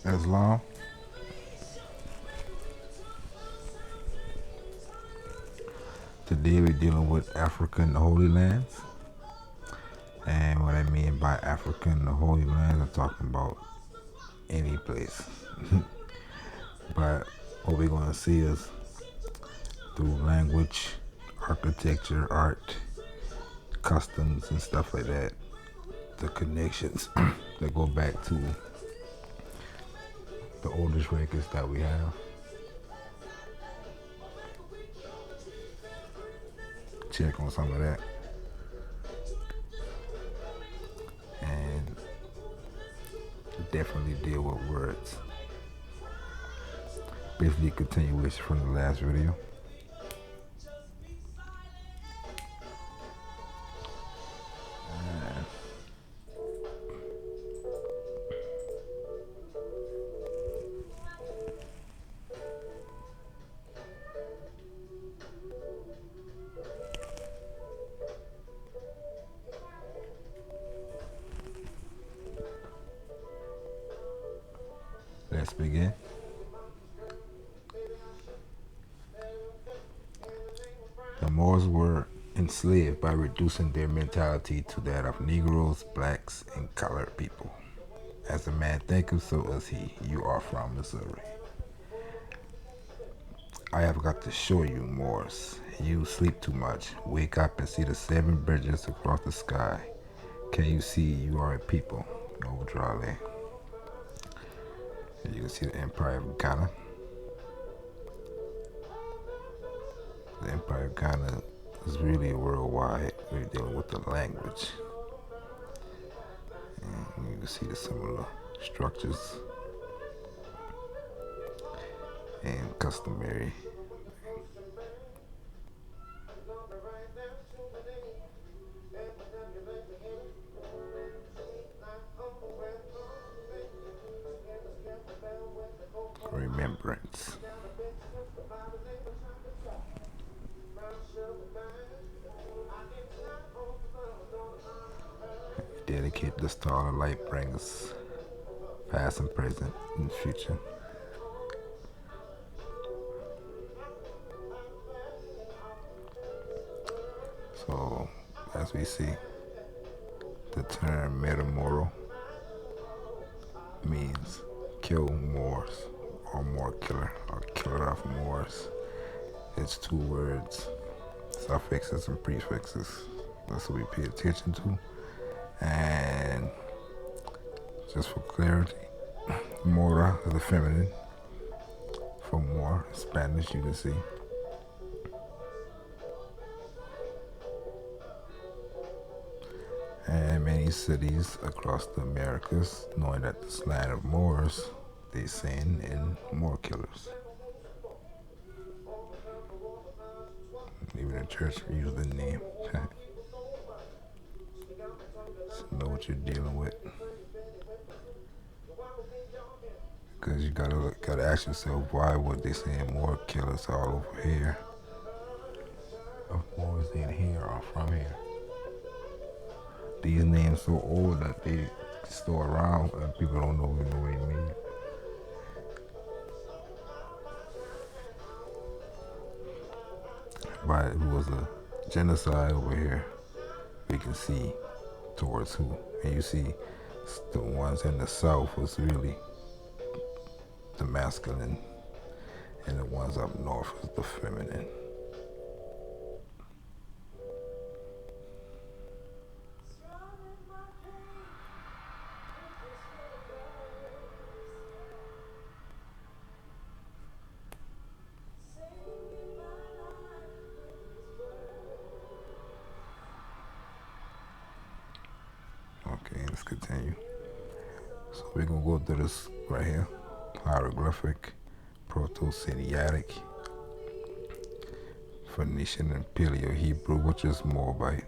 Islam. Today we're dealing with African Holy Lands. And what I mean by African Holy Lands, I'm talking about any place. But what we're going to see is through language, architecture, art, customs, and stuff like that, the connections that go back to the oldest records that we have. Check on some of that. And definitely deal with words. Basically a continuation from the last video. Let's begin. The Moors were enslaved by reducing their mentality to that of Negroes, blacks, and colored people. As a man thinketh, so is he. You are from Missouri. I have got to show you, Moors. You sleep too much. Wake up and see the 7 bridges across the sky. Can you see you are a people? No, Drale. You can see the Empire of Ghana. The Empire of Ghana is really worldwide. We're dealing with the language. And you can see the similar structures and customary. Remembrance. Dedicate the star of light brings past and present and future. So, as we see, the term metamoro means kill Moors or Moor killer or killer of Moors. It's 2 words, suffixes and prefixes. That's what we pay attention to. And just for clarity, Mora is the feminine for Moor. In Spanish, you can see. And many cities across the Americas, knowing that this land of Moors, they sin in Moor killers. Even the church use the name. So know what you're dealing with. Because you gotta ask yourself, why would they say Moor killers all over here? If Moors ain't here or from here. These names so old that they still around and people don't know even what they mean. But it was a genocide over here. We can see towards who. And you see the ones in the south was really the masculine and the ones up north was the feminine. Okay, let's continue. So we're gonna go through this right here. Hieroglyphic, Proto-Sinaitic, Phoenician, and Paleo-Hebrew, which is Moabite.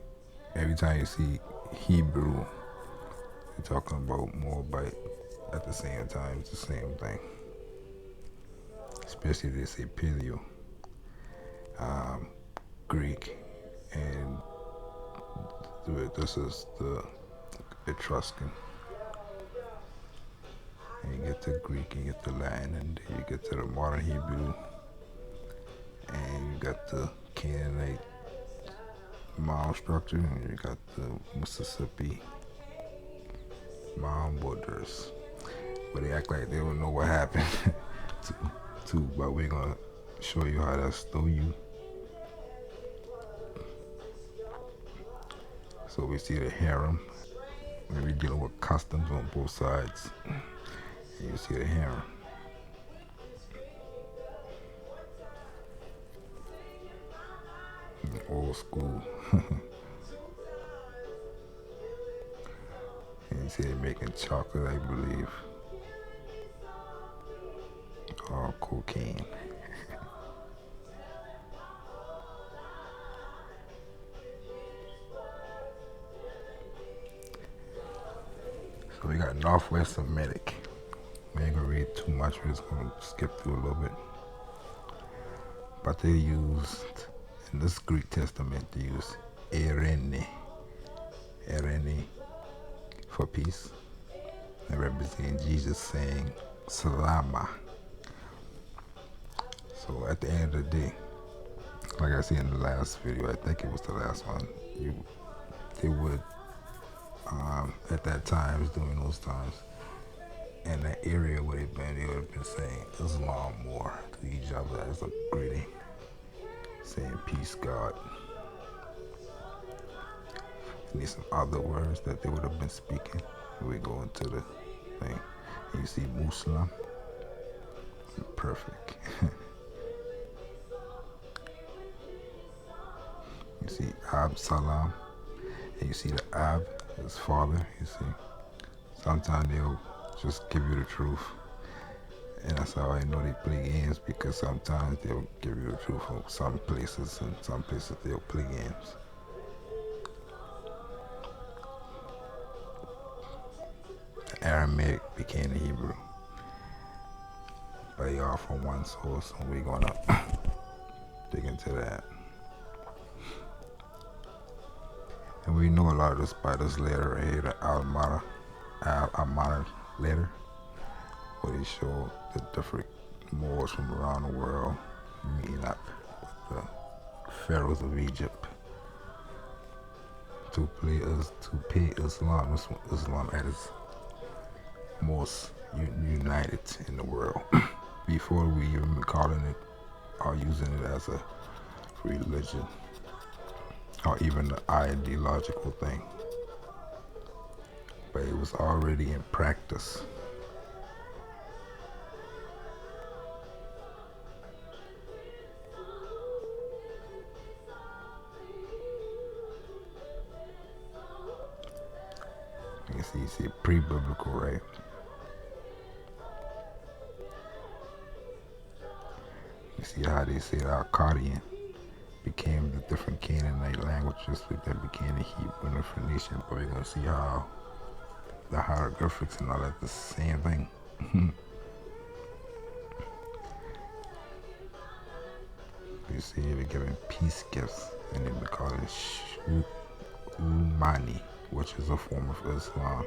Every time you see Hebrew, you're talking about Moabite. At the same time, it's the same thing. Especially if they say Paleo, Greek, and this is the Etruscan. And you get to Greek, you get to Latin, and then you get to the modern Hebrew, and you got the Canaanite mound structure, and you got the Mississippi mound builders. But they act like they don't know what happened but we're gonna show you how that's still you. So we see the harem. We're dealing with customs on both sides. And you see the harem. Old school. And you see they're making chocolate, I believe. Or cocaine. So we got Northwest Semitic. We ain't gonna read too much, we're just gonna skip through a little bit. But they used, in this Greek Testament, they used Erene for peace. And representing Jesus saying Salama. So at the end of the day, like I said in the last video, I think it was the last one, they would, at that time, during those times, in that area where they would have been saying Islam more to each other as a greeting, saying peace, God. And there's some other words that they would have been speaking. We go into the thing, and you see Muslim, perfect. You see Absalam, and you see the Ab, his father, you see. Sometimes they'll just give you the truth. And that's how I know they play games, because sometimes they'll give you the truth from some places, and some places they'll play games. The Aramaic became the Hebrew. But they are from one source, and we're gonna dig into that. And we know a lot of this by this letter right here, the Almana letter, where they show the different Moors from around the world meeting up with the pharaohs of Egypt to pay Islam at its most united in the world. Before we even calling it or using it as a religion, or even the ideological thing, but it was already in practice. You see pre-biblical, right? You see how they say the Akkadian became the different Canaanite languages that became the Hebrew and the Phoenician, but we're going to see how the hieroglyphics and all that the same thing. You see they're giving peace gifts, and they call it Umani, which is a form of Islam.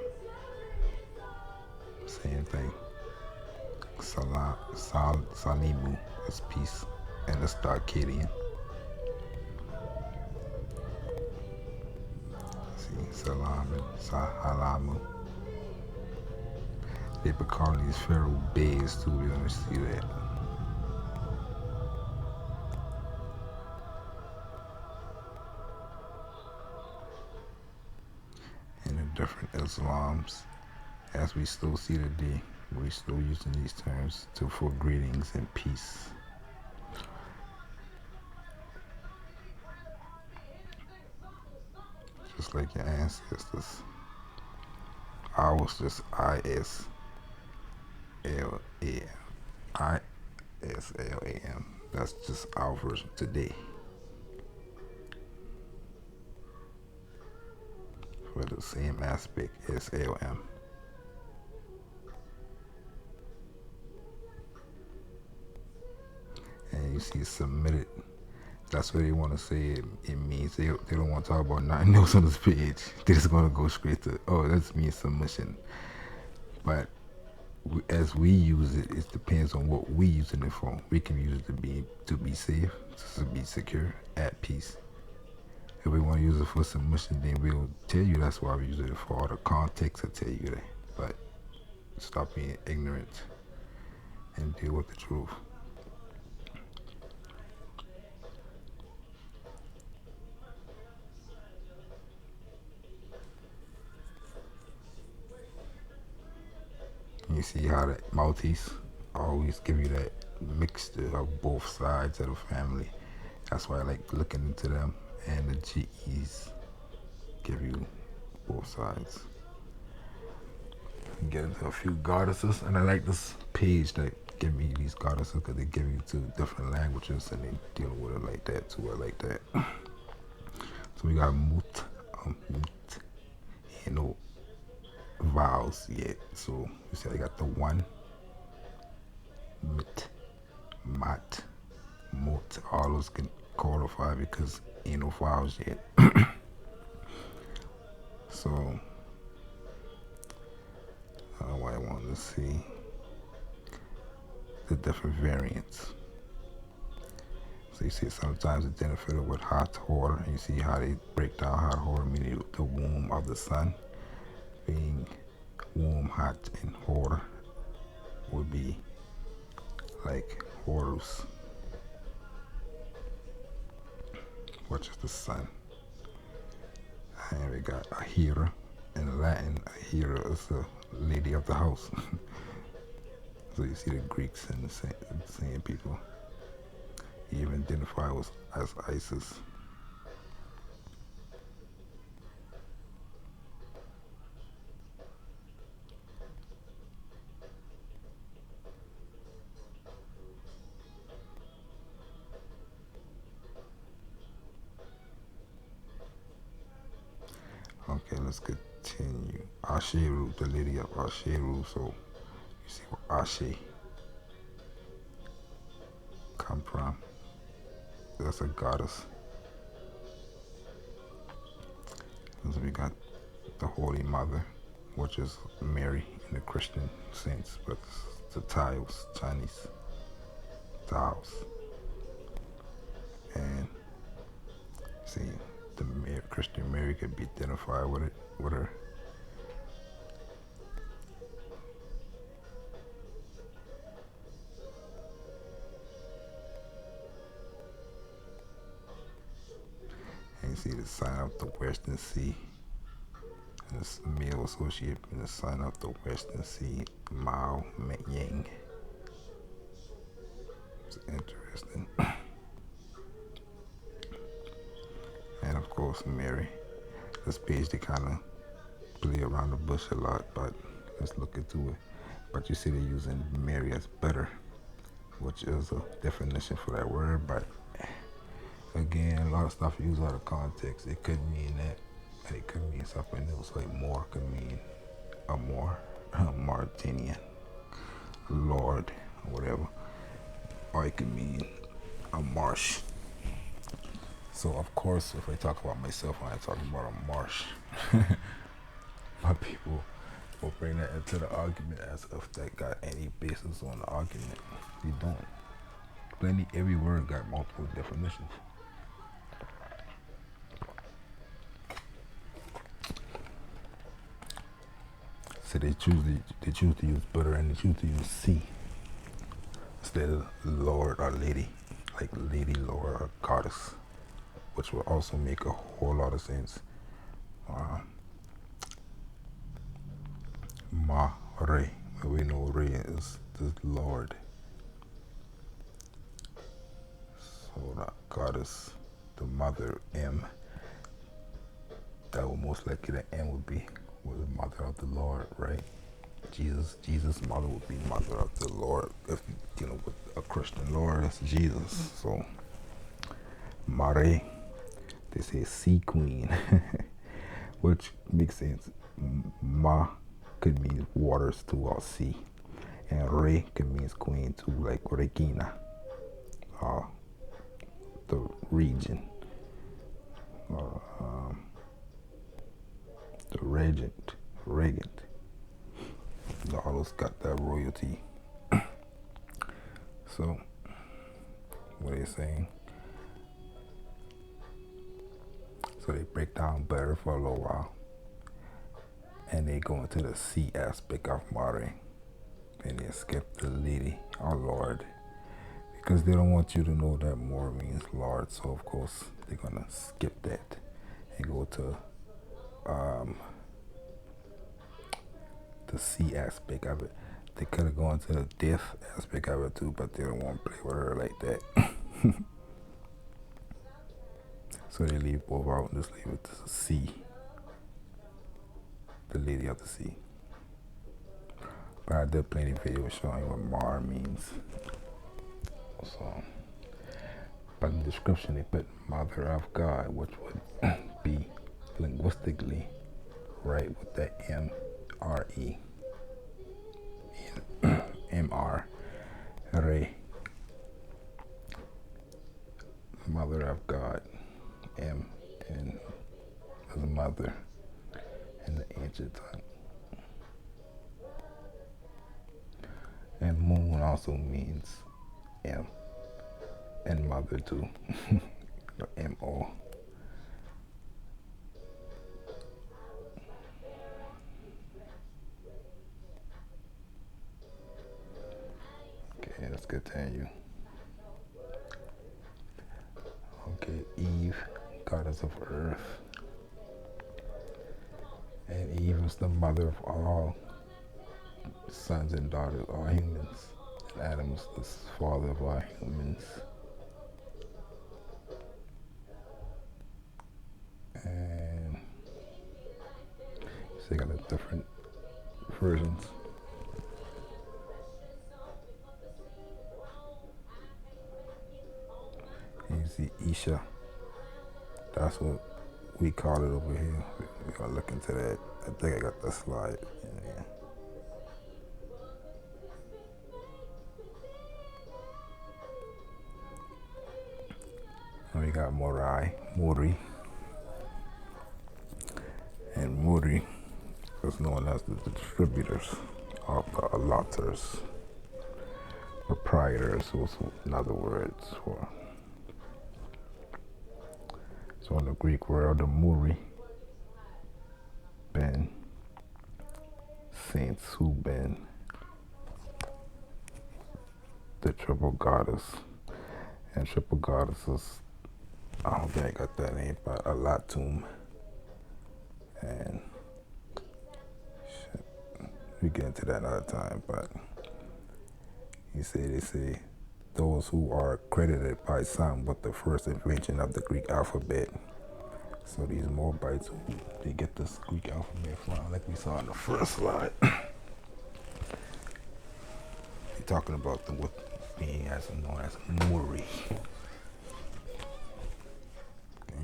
Same thing. Salimu is peace, and it's the Akkadian. Salam and Sahalamu. They've been calling these pharaoh bays too. We're gonna see that. And the different Islams, as we still see today, we're still using these terms for greetings and peace. Just like your ancestors. Ours just ISLAM. That's just our version today. For the same aspect, SLM. And you see submitted. That's what they want to say it means. They don't want to talk about nothing else on this page. They're just going to go straight to, oh, that means submission. But as we use it, it depends on what we using it for. We can use it to be safe, to be secure, at peace. If we want to use it for submission, then we'll tell you that's why we use it for. All the context will tell you that. But stop being ignorant and deal with the truth. You see how the Maltese always give you that mixture of both sides of the family. That's why I like looking into them. And the GEs give you both sides. Get into a few goddesses, and I like this page that give me these goddesses because they give you two different languages and they deal with it like that too. I like that. So we got Mut, Mut, ain't no vowels yet. So you see I got the one, Mit, Mat, Mut. All those can qualify because ain't no vowels yet. So what I want to see the different variants. So you see sometimes it's identified with hot water, and you see how they break down hot water, meaning the womb of the sun being warm, hot, and water would be like Horus, which is the sun. And we got Ahira. In Latin, Ahira is the lady of the house. So you see the Greeks and the same people. He even identified as Isis. Okay, let's continue. Asheru, the lady of Asheru. So you see where Ashe come from. That's a goddess. So we got the Holy Mother, which is Mary in the Christian sense, but it's the Taos, Chinese Taos. And see, the Christian Mary could be identified with her. And you see the sign of the Western Sea. And this male associate in the sign of the Western Sea, Mao Yang. It's interesting. And of course, Mary. This page, they kind of play around the bush a lot, but let's look into it. But you see they're using Mary as better, which is a definition for that word. But again, a lot of stuff used out of context. It could mean that. It could mean something else, like more could mean a more, Mauritanian, Lord, or whatever. Or it could mean a marsh. So of course, if I talk about myself, when I talk about a marsh, my people will bring that into the argument as if that got any basis on the argument. You don't. Every word got multiple definitions. So they choose to use butter, and they choose to use C instead of Lord or Lady, like Lady, Lord, or Goddess, which will also make a whole lot of sense. Ma-Re, we know Re is the Lord. So the Goddess, the Mother, M, that would most likely the M would be the Mother of the Lord, right? Jesus' mother would be Mother of the Lord. If you know, with a Christian Lord, that's Jesus. So Mare, they say Sea Queen, which makes sense. Ma could mean waters too, or sea, and Re could mean queen too, like Regina, the region, or the regent. All those got that royalty. So, what are they saying? So they break down better for a little while. And they go into the sea aspect of Mare. And they skip the lady, our Lord. Because they don't want you to know that Moor means Lord. So, of course, they're going to skip that and go to the sea aspect of it. They could have gone to the death aspect of it too, but they don't want to play with her like that. So they leave both out and just leave it to the sea. The lady of the sea. But I did plenty of videos showing what Mar means. So, but in the description they put Mother of God, which would be linguistically right with the M-R-E. M-R. Re. Mother of God. M and as a mother in the ancient tongue. And moon also means M and mother too. M-O. Okay, let's continue. Okay, Eve, goddess of earth. And Eve is the mother of all sons and daughters, all humans. And Adam is the father of all humans. And so they got the different versions. And you see Isha. That's what we call it over here. We're going to look into that. I think I got that slide in there. And we got Mori. And Mori is known as the distributors of the allotters, proprietors, also in other words for. So in the Greek word, the Muri, Ben, saints who been the triple goddess. And triple goddesses, I don't think I got that name, but Alatum. And shit, we get into that another time, but they say those who are credited by some with the first invention of the Greek alphabet. So these Moabites, they get this Greek alphabet from, like we saw in the first slide. They're talking about them with being as known as Moorish. Okay.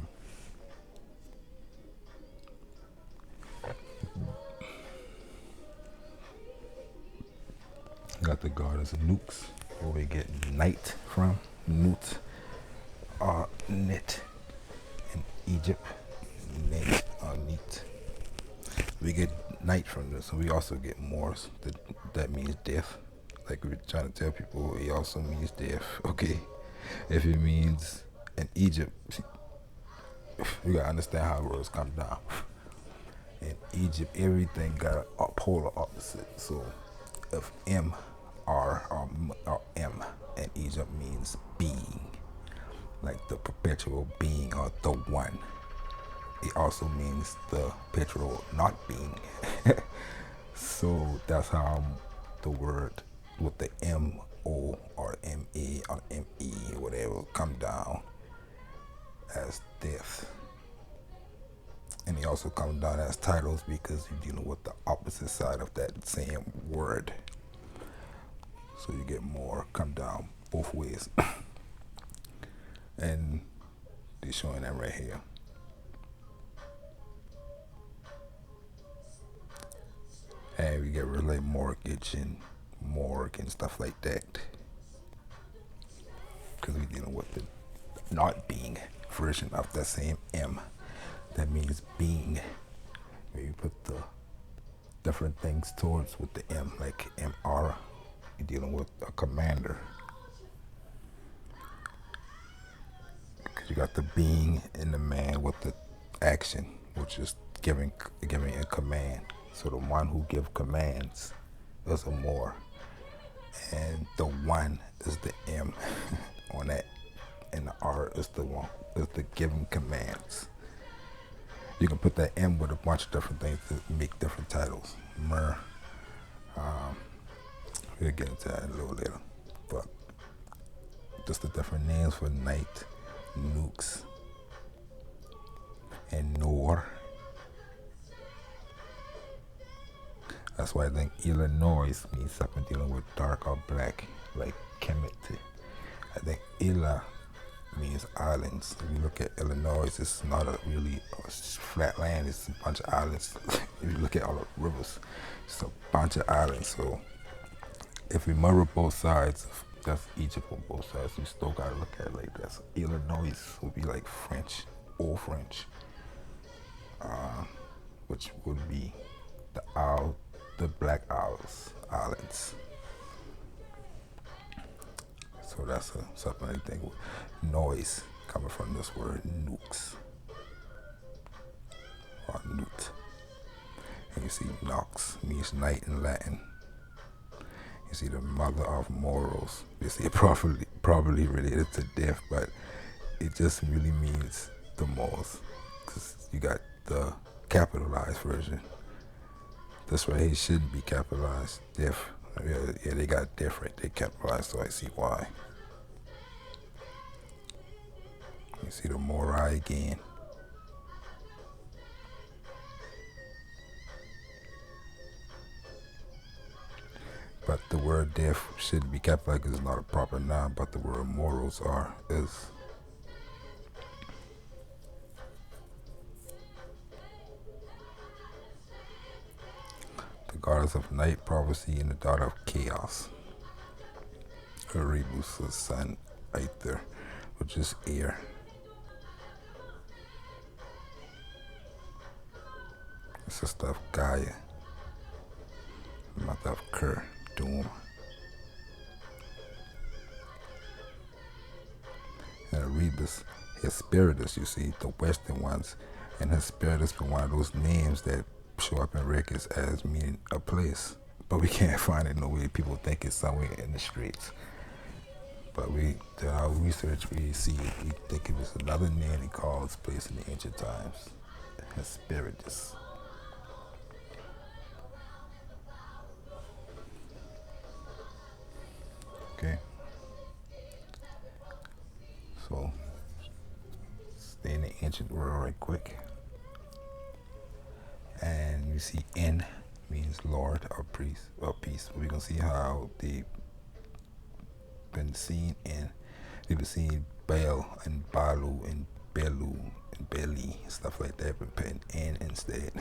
Got the goddess Nukes, where we get night from, Nut, Net in Egypt, Net, Neat. We get night from this, and we also get Morse, that means death. Like we were trying to tell people, it also means death, okay? If it means in Egypt, you gotta understand how words come down. In Egypt, everything got a polar opposite. So if M, R, or M in Egypt means being, like the perpetual being or the one. It also means the perpetual not being. So that's how the word with the M-O or M-A or M-E or whatever come down as death. And they also come down as titles because you're dealing with the opposite side of that same word. So you get more come down both ways. And they're showing that right here. And we get rid of like mortgage and morgue and stuff like that. Because we're dealing with the not being version of that same M. That means being. Where you put the different things towards with the M, like MR. You're dealing with a commander. Because you got the being and the man with the action, which is giving a command. So the one who gives commands is a more, and the one is the M on that, and the R is the one is the giving commands. You can put that M with a bunch of different things to make different titles. Mer. We'll get into that a little later. But just the different names for night, nukes, and Nor. That's why I think Illinois means something dealing with dark or black, like Kemet. I think Illa means islands. If you look at Illinois, it's not a really flat land, it's a bunch of islands. If you look at all the rivers, it's a bunch of islands. So if we mirror both sides, that's Egypt on both sides, you still gotta look at it like that. So Illinois would be like French, Old French, which would be the Black Islands. So that's something I think with noise coming from this word nukes or newt. And you see nox means night in Latin. You see the mother of morals. You see it probably related to death, but it just really means the most. Because you got the capitalized version. This right here shouldn't be capitalized. Death. Yeah, they got death right. They capitalized, so I see why. You see the Morai again. But the word death shouldn't be capitalized because it's not a proper noun, but the word morals is. The goddess of night, prophecy, and the daughter of chaos. Erebus, the sun, Aether, which is air. Sister of Gaia, mother of Ker, doom. And Erebus, Hesperitus, you see, the Western ones, and Hesperitus is one of those names that show up in records as meaning a place, but we can't find it no way. People think it's somewhere in the streets. But we did our research, we see it, we think it was another name they called this place in the ancient times. Hesperitus. Okay. So stay in the ancient world right quick. And you see N means Lord or priest or peace. We're gonna see how they've been seen in. They've been seeing Baal and Balu and Belu and Beli, stuff like that, but putting N instead.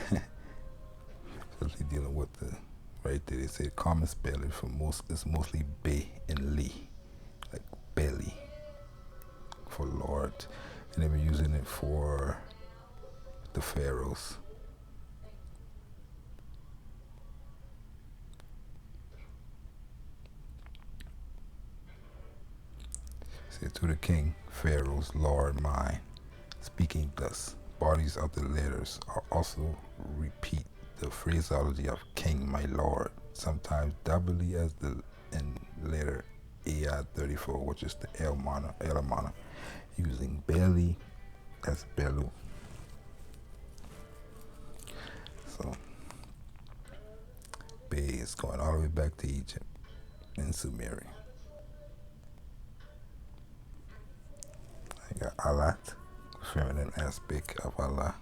Especially dealing with the right there, they say common spelling for most is mostly Be and Li, like belly for Lord, and they were using it for the pharaohs. Say to the king, pharaohs, Lord mine, speaking thus. Bodies of the letters are also repeat the phraseology of king, my lord, sometimes doubly as the in letter AI 34, which is the Elamana, using belly as Belu. So, Be is going all the way back to Egypt and Sumerian. I got Alat, feminine aspect of Allah.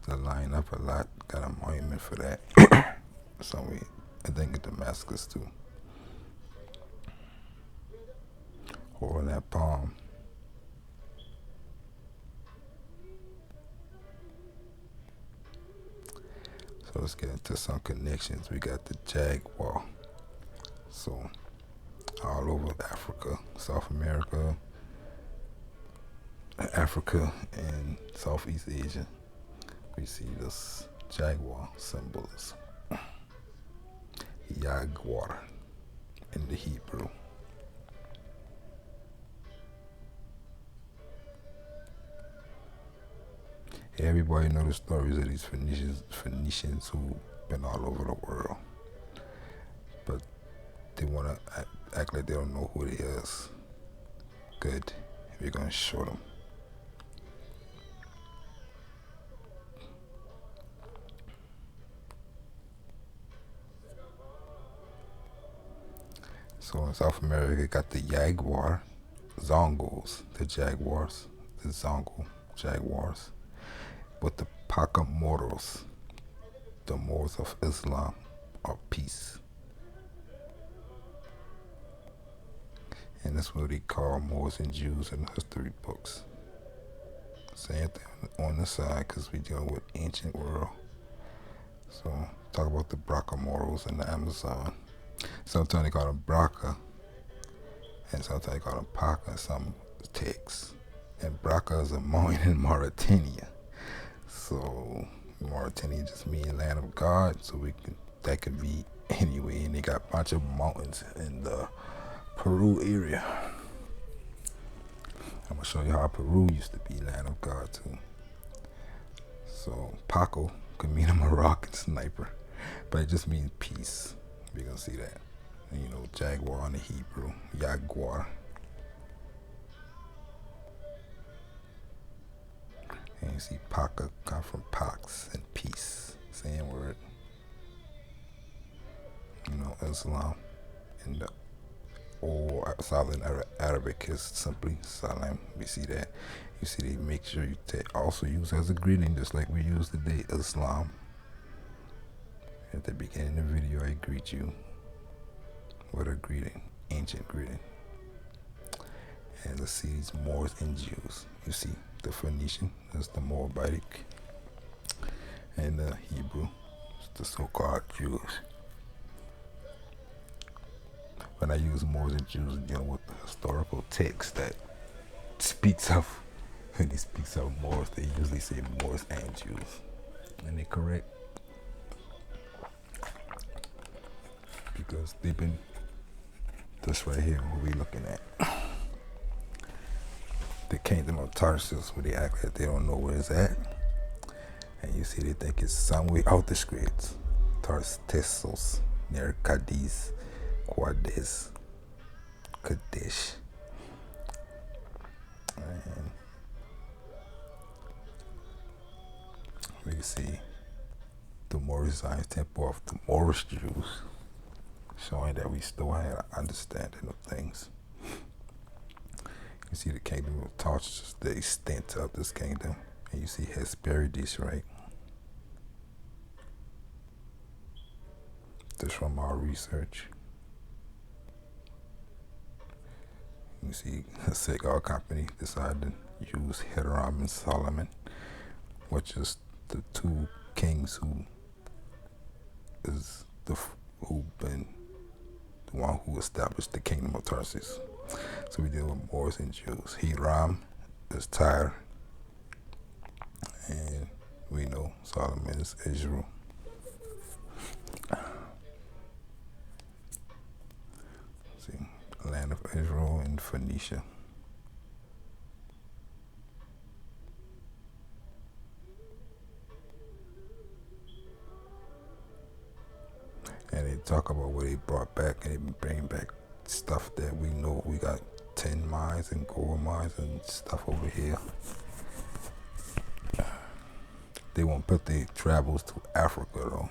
To line up a lot, got a monument for that. Somewhere, I think in Damascus too. Holding that palm. So let's get into some connections. We got the Jaguar. So all over Africa, South America, Africa and Southeast Asia, we see this jaguar symbolism. Jaguar in the Hebrew. Everybody know the stories of these Phoenicians who been all over the world, but they want to act like they don't know who it is. Good, we're gonna show them. So in South America, got the Jaguar, Zongos, the Jaguars, the Zongo Jaguars, with the Pacamoros, the Moors of Islam, or peace. And that's what they call Moors and Jews in the history books. Same thing on the side, because we deal with ancient world. So talk about the Bracamoros in the Amazon. Sometimes they call them Braca, and sometimes they call them Paca in some texts. And Braca is a mountain in Mauritania. So Mauritania just means land of God, so that could be anyway. And they got a bunch of mountains in the Peru area. I'm gonna show you how Peru used to be land of God too. So Paco could mean a Moroccan sniper, but it just means peace. We're gonna see that. And, Jaguar in the Hebrew, Jaguar. And you see Paca come from Pax and peace, same word. Islam in the old Southern Arabic is simply Salam. We see that. You see they make sure you also use as a greeting, just like we use today, Islam. At the beginning of the video, I greet you with a greeting, ancient greeting. And let's see these Moors and Jews. You see the Phoenician, that's the Moabitic, and the Hebrew, the so-called Jews. When I use Moors and Jews, dealing with the historical text that speaks of, when he speaks of Moors, they usually say Moors and Jews. And they're correct. Because they've been, this right here, what we're looking at. The kingdom of Tarshish, where they act like they don't know where it's at. And you see they think it's somewhere out the streets. Tartessos, near Cadiz, Quades, Kadesh. And we can see the Moorish Zion temple of the Moorish Jews, showing that we still had an understanding of things. You see the kingdom of Tarshish, the extent of this kingdom, and you see Hesperides, right? This from our research. You see a cigar company decided to use Hiram and Solomon, which is the two kings who been the one who established the kingdom of Tarshish. So we deal with Moors and Jews. Hiram is Tyre, and we know Solomon is Israel. See, land of Israel and Phoenicia. And they talk about what they brought back, and they bring back stuff that we know. We got tin mines and gold mines and stuff over here. They won't put their travels to Africa though,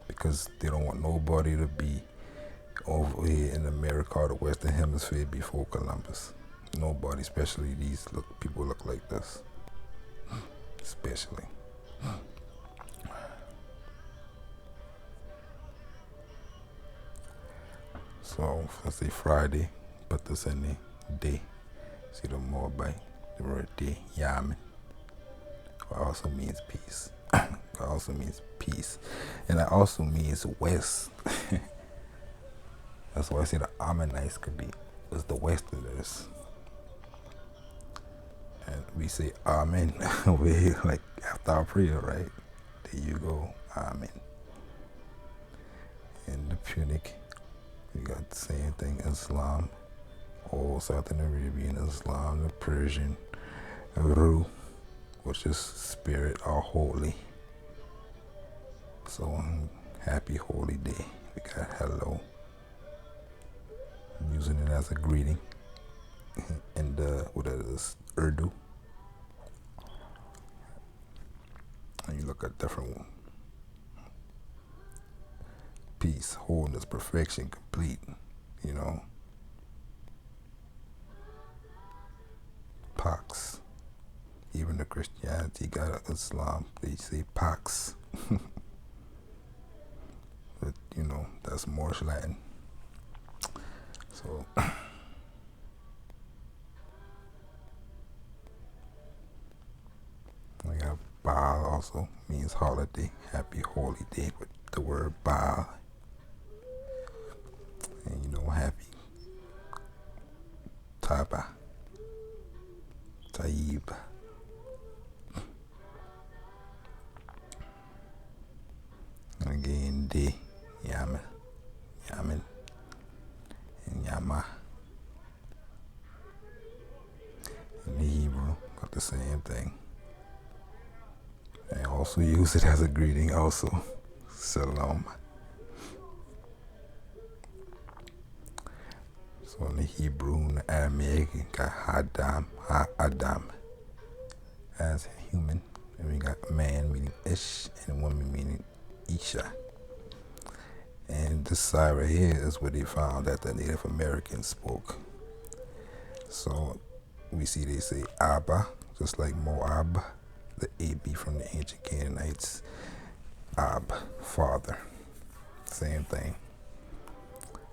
because they don't want nobody to be over here in America or the Western Hemisphere before Columbus. Nobody, especially these people look like this, especially. So let's say Friday, put this in the day. See the Moabite, the word day, Yamin. It also means peace. It also means peace. And it also means west. That's why I say the Ammonites was the westerners. And we say Amen over here, like after our prayer, right? There you go, Amen. In the Punic, we got the same thing, Islam, all Southern Arabian Islam, the Persian, Ru, which is spirit or holy. So happy holy day. We got hello, I'm using it as a greeting. And what is Urdu? And you look at different peace, wholeness, perfection, complete, you know. Pax. Even the Christianity got Islam, they say Pax. But, you know, that's Moorish Latin. So, we got Baal also, means holiday, happy holy day with the word Baal. And you know, happy Taba, Taib. And again, day, Yaman, Yaman, and Yama. In the Hebrew, got the same thing. And also use it as a greeting also. Salam. So in the Hebrew and the Aramaic, you got Hadam, Ha-Adam as human. And we got man meaning Ish and woman meaning Isha. And this side right here is where they found that the Native Americans spoke. So we see they say Abba, just like Moab, the AB from the ancient Canaanites. Ab, father, same thing.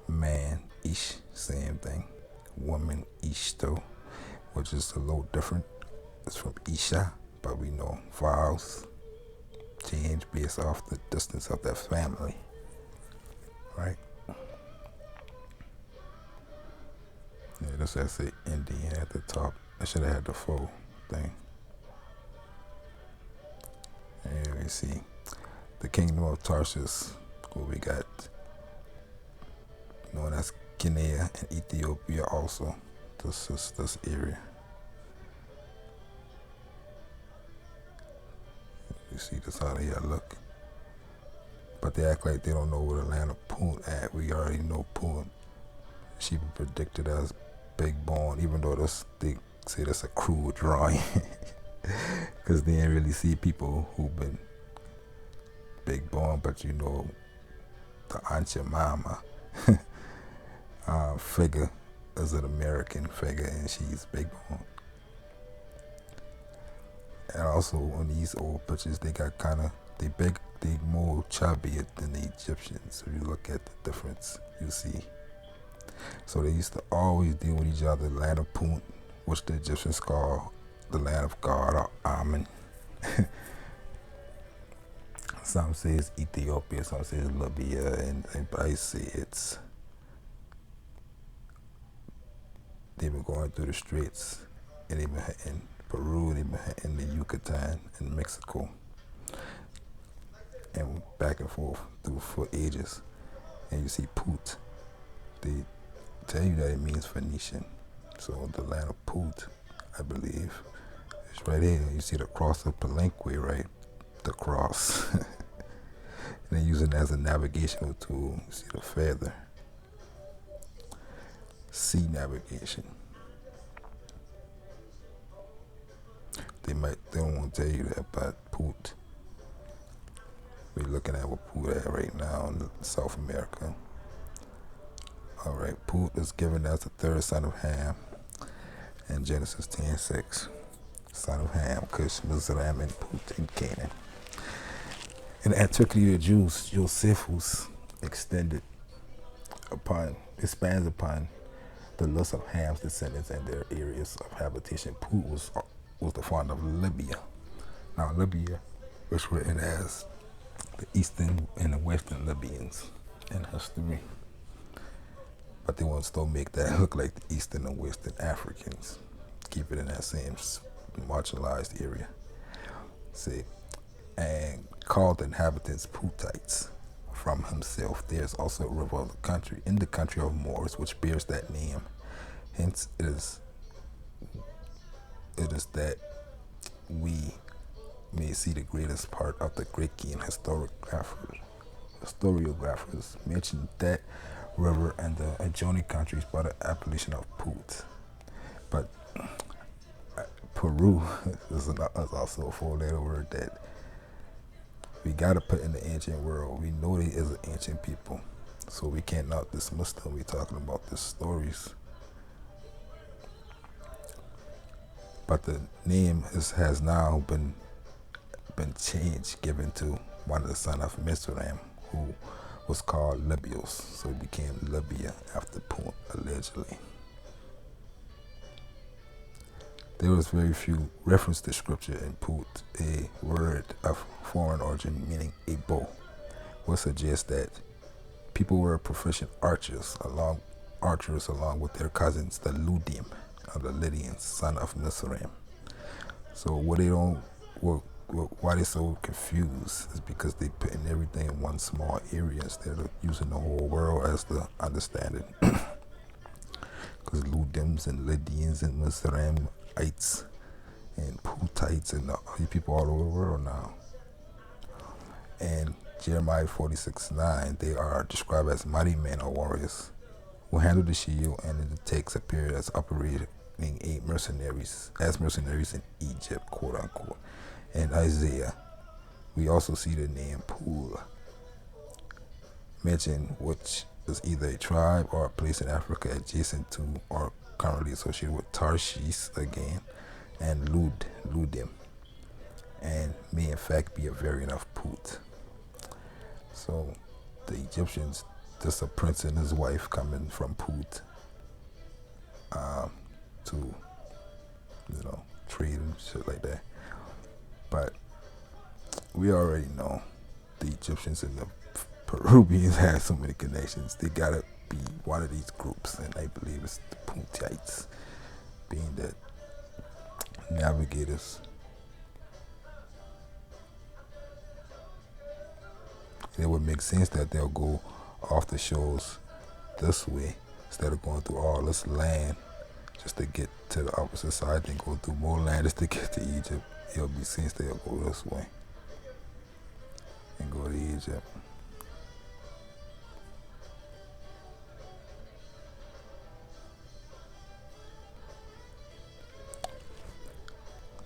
Man, Ish, same thing. Woman, Ishto, which is a little different. It's from Isha, but we know vowels change based off the distance of that family, right? Yeah, this has say Indian at the top. I should have had the full thing. And here we see the kingdom of Tarshish, where we got known as Guinea and Ethiopia also. This is this area. You see this how they look. But they act like they don't know where the land of Punt at. We already know Punt. She been predicted as big bone, even though they say that's a crude drawing. Because they ain't really see people who've been big bone, but you know, the Aunt your mama figure is an American figure, and she's big bone. And also on these old pictures, they got they more chubbier than the Egyptians. If you look at the difference, you see. So they used to always deal with each other, the land of Punt, which the Egyptians call the land of God or Amen. Some say it's Ethiopia, some say it's Libya, and I say it's they've been going through the straits, and they've been in Peru, they've been in the Yucatan and Mexico, and back and forth for ages. And you see Punt, they tell you that it means Phoenician. So the land of Punt, I believe, is right here. You see the cross of Palenque, right? The cross. And they use it as a navigational tool. You see the feather. Sea navigation. They don't want to tell you that, but Punt. We're looking at what Punt at right now in South America. All right, Punt is given as the third son of Ham in Genesis 10:6. Son of Ham, Cush, Mizraim, and Punt in Canaan. In the antiquity of the Jews, Josephus expands upon the list of Ham's descendants and their areas of habitation. Punt was the founder of Libya. Now Libya was written as the Eastern and the Western Libyans in history. But they want to still make that look like the Eastern and Western Africans. Keep it in that same marginalized area. See, and called the inhabitants Putites from himself. There's also a river of the country in the country of Moors which bears that name. Hence it is that we may see the greatest part of the Grecian historiographers mention that river and the adjoining countries by the appellation of Punt. But Peru is also a four-letter word that we gotta put in the ancient world. We know they is an ancient people, so we cannot dismiss them. We're talking about the stories. But the name has now been changed, given to one of the sons of Mizraim, who was called Libyos. So it became Libya after Punt, allegedly. There was very few reference to scripture in Punt, a word of foreign origin meaning a bow, would suggest that people were proficient archers along with their cousins, the Ludim, or the Lydians, son of Mizraim. So why they're so confused is because they put in everything in one small area instead of using the whole world as the understanding. Because Ludims and Lydians and Mizraimites and Putites and these people all over the world now. And Jeremiah 46:9, they are described as mighty men or warriors who handle the shield, and in the text appear as operating as mercenaries in Egypt, quote unquote. In Isaiah, we also see the name Pul mentioned, which is either a tribe or a place in Africa adjacent to or currently associated with Tarshish again, and Ludim, and may in fact be a variant of Put. So the Egyptians, just a prince and his wife coming from Put to, trade and shit like that. But we already know the Egyptians and the Peruvians have so many connections. They gotta be one of these groups, and I believe it's the Puntites, being that navigators. And it would make sense that they'll go off the shores this way instead of going through all this land just to get to the opposite side, then go through more land just to get to Egypt. It'll be sense they'll go this way and go to Egypt.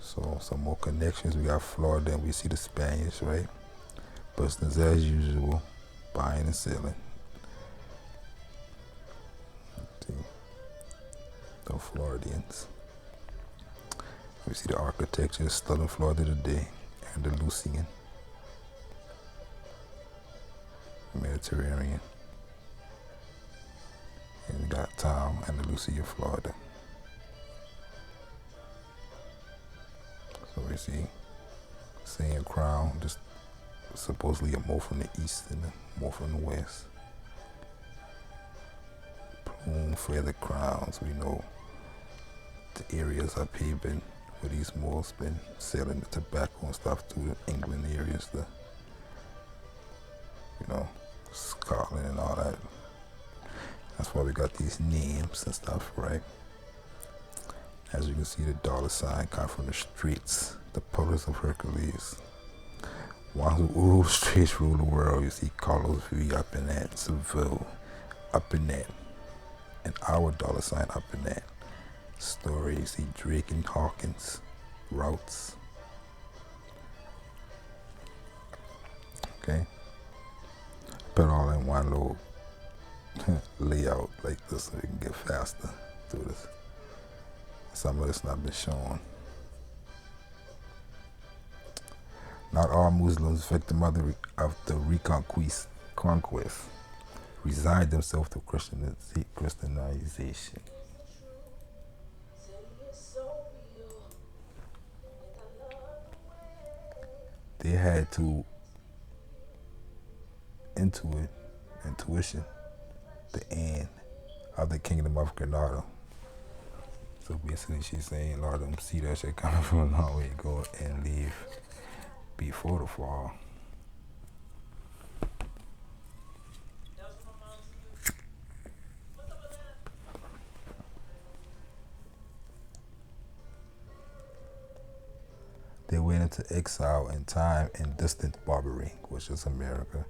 So some more connections. We got Florida, and we see the Spaniards, right? Business as usual, buying and selling. The Floridians. We see the architecture still in Florida today, and the Lucian, Mediterranean, and we got Tom and the Lucia, Florida. So we see same crown, just supposedly a more from the east and a more from the west. Plume, feather crowns. We know the areas up here been where these Moors been selling the tobacco and stuff to the England areas, the Scotland and all that. That's why we got these names and stuff, right? As you can see, the dollar sign come from the streets, the pillars of Hercules. One who rules streets rule the world. You see Carlos V up in that, Seville up in that, and our dollar sign up in that. Story, you see Drake and Hawkins, routes. Okay. Put all in one little layout like this so we can get faster through this. Some of this not been shown. Not all Muslims, victim of the reconquest, resign themselves to Christianization. They had to intuition, the end of the kingdom of Granada. So basically, she's saying a lot of them see that shit coming from a long way ago and leave before the fall. They went into exile in time in distant Barbary, which is America,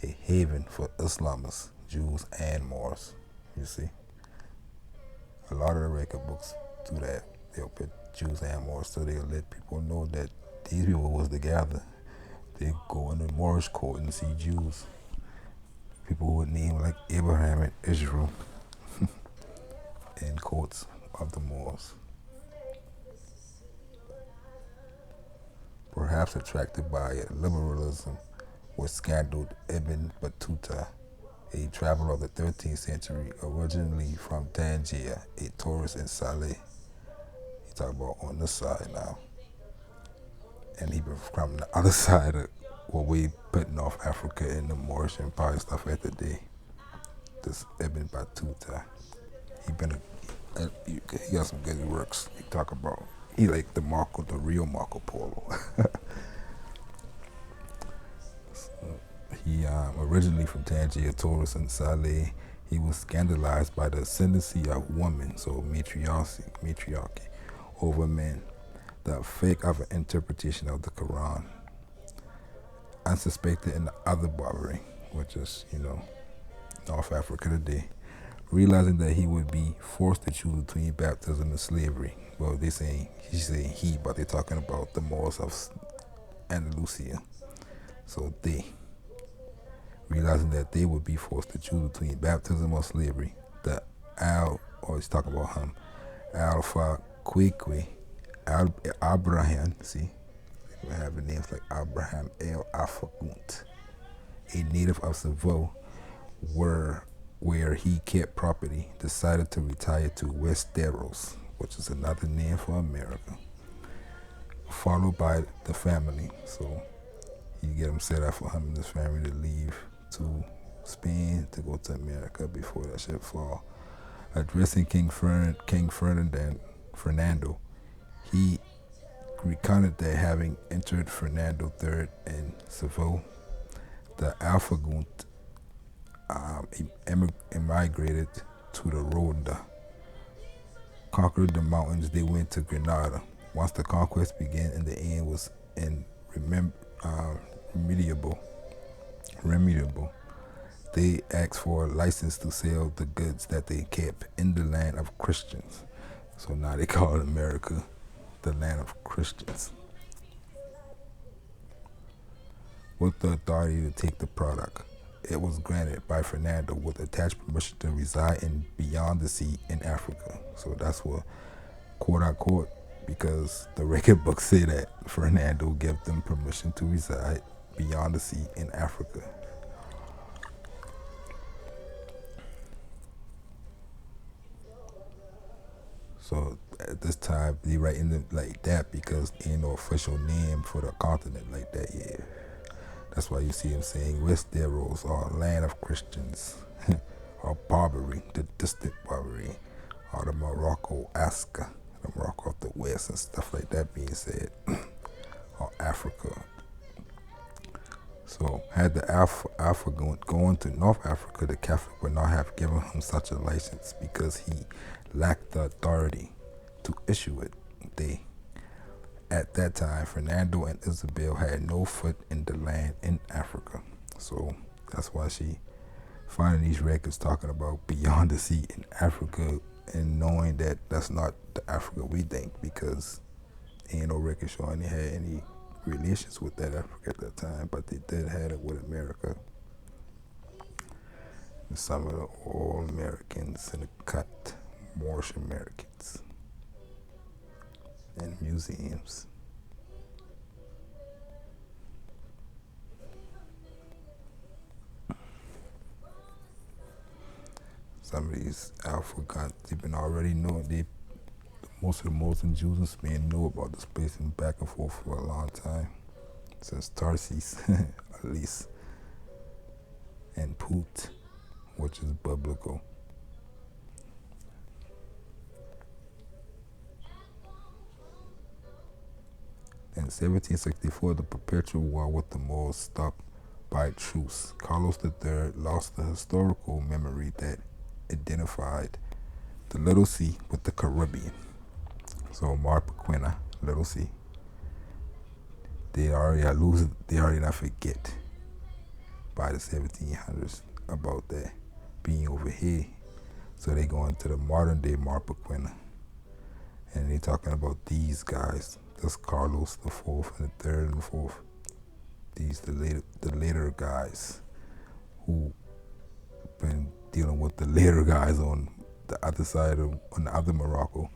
a haven for Islamists, Jews, and Moors. You see, a lot of the record books do that. They'll put Jews and Moors so they'll let people know that these people was together. They go in the Moorish court and see Jews. People with names like Abraham and Israel in courts of the Moors. Perhaps attracted by liberalism, was scandaled Ibn Battuta, a traveler of the 13th century, originally from Tangier, a tourist in Saleh. He talk about on this side now. And he been from the other side of what we put North Africa in the Moorish Empire stuff at the day. This Ibn Battuta. He got some good works. He talk about he like the real Marco Polo. He originally from Tangier, Taurus, and Saleh. He was scandalized by the ascendancy of women, so matriarchy over men, the fake of an interpretation of the Quran, unsuspected in the other Barbary, which is, North Africa today, realizing that he would be forced to choose between baptism and slavery. Well, he's saying he, but they're talking about the Moors of Andalusia. So they, realizing that they would be forced to choose between baptism or slavery, he's talking about him, Alpha Queque, Abraham, see, we have names like Abraham El Afagunt, a native of Seville, where he kept property, decided to retire to Westeros, which is another name for America, followed by the family. So you get him set up for him and his family to leave to Spain to go to America before that shit fall. Addressing King Fernando, he recounted that having entered Fernando III in Seville, the Alfagunt emigrated to the Ronda, conquered the mountains. They went to Granada. Once the conquest began and the end was remediable, they asked for a license to sell the goods that they kept in the land of Christians. So now they call America the land of Christians. With the authority to take the product, it was granted by Fernando with attached permission to reside in beyond the sea in Africa. So that's what, quote unquote, because the record books say that Fernando gave them permission to reside beyond the sea in Africa. So at this time, they writing it like that because ain't no official name for the continent like that yet. That's why you see him saying Westeros, or land of Christians, or Barbary, the distant Barbary, or the Morocco Asca, the Morocco of the West and stuff like that being said, or Africa. So had the Alpha going to North Africa, the Catholic would not have given him such a license because he lacked the authority to issue it. At that time, Fernando and Isabel had no foot in the land in Africa. So that's why she finding these records talking about beyond the sea in Africa and knowing that that's not the Africa we think, because ain't no record showing they had any relations with that Africa at that time, but they did have it with America. And some of the old Americans in the cut, Moorish Americans, and museums. Some of these Africans, they've been already knowing, most of the Muslim Jews in Spain know about this place and back and forth for a long time, since Tarshish, at least, and Punt, which is biblical. In 1764, the perpetual war with the Moors stopped by truce. Carlos III lost the historical memory that identified the Little Sea with the Caribbean. So Mar Pequena, Little Sea, they already not forget by the 1700s about that being over here. So they go into the modern day Mar Pequena, and they talking about these guys. That's Carlos the Fourth and the Third and the Fourth. These the later guys who been dealing with the later guys on the other side of on the other Morocco.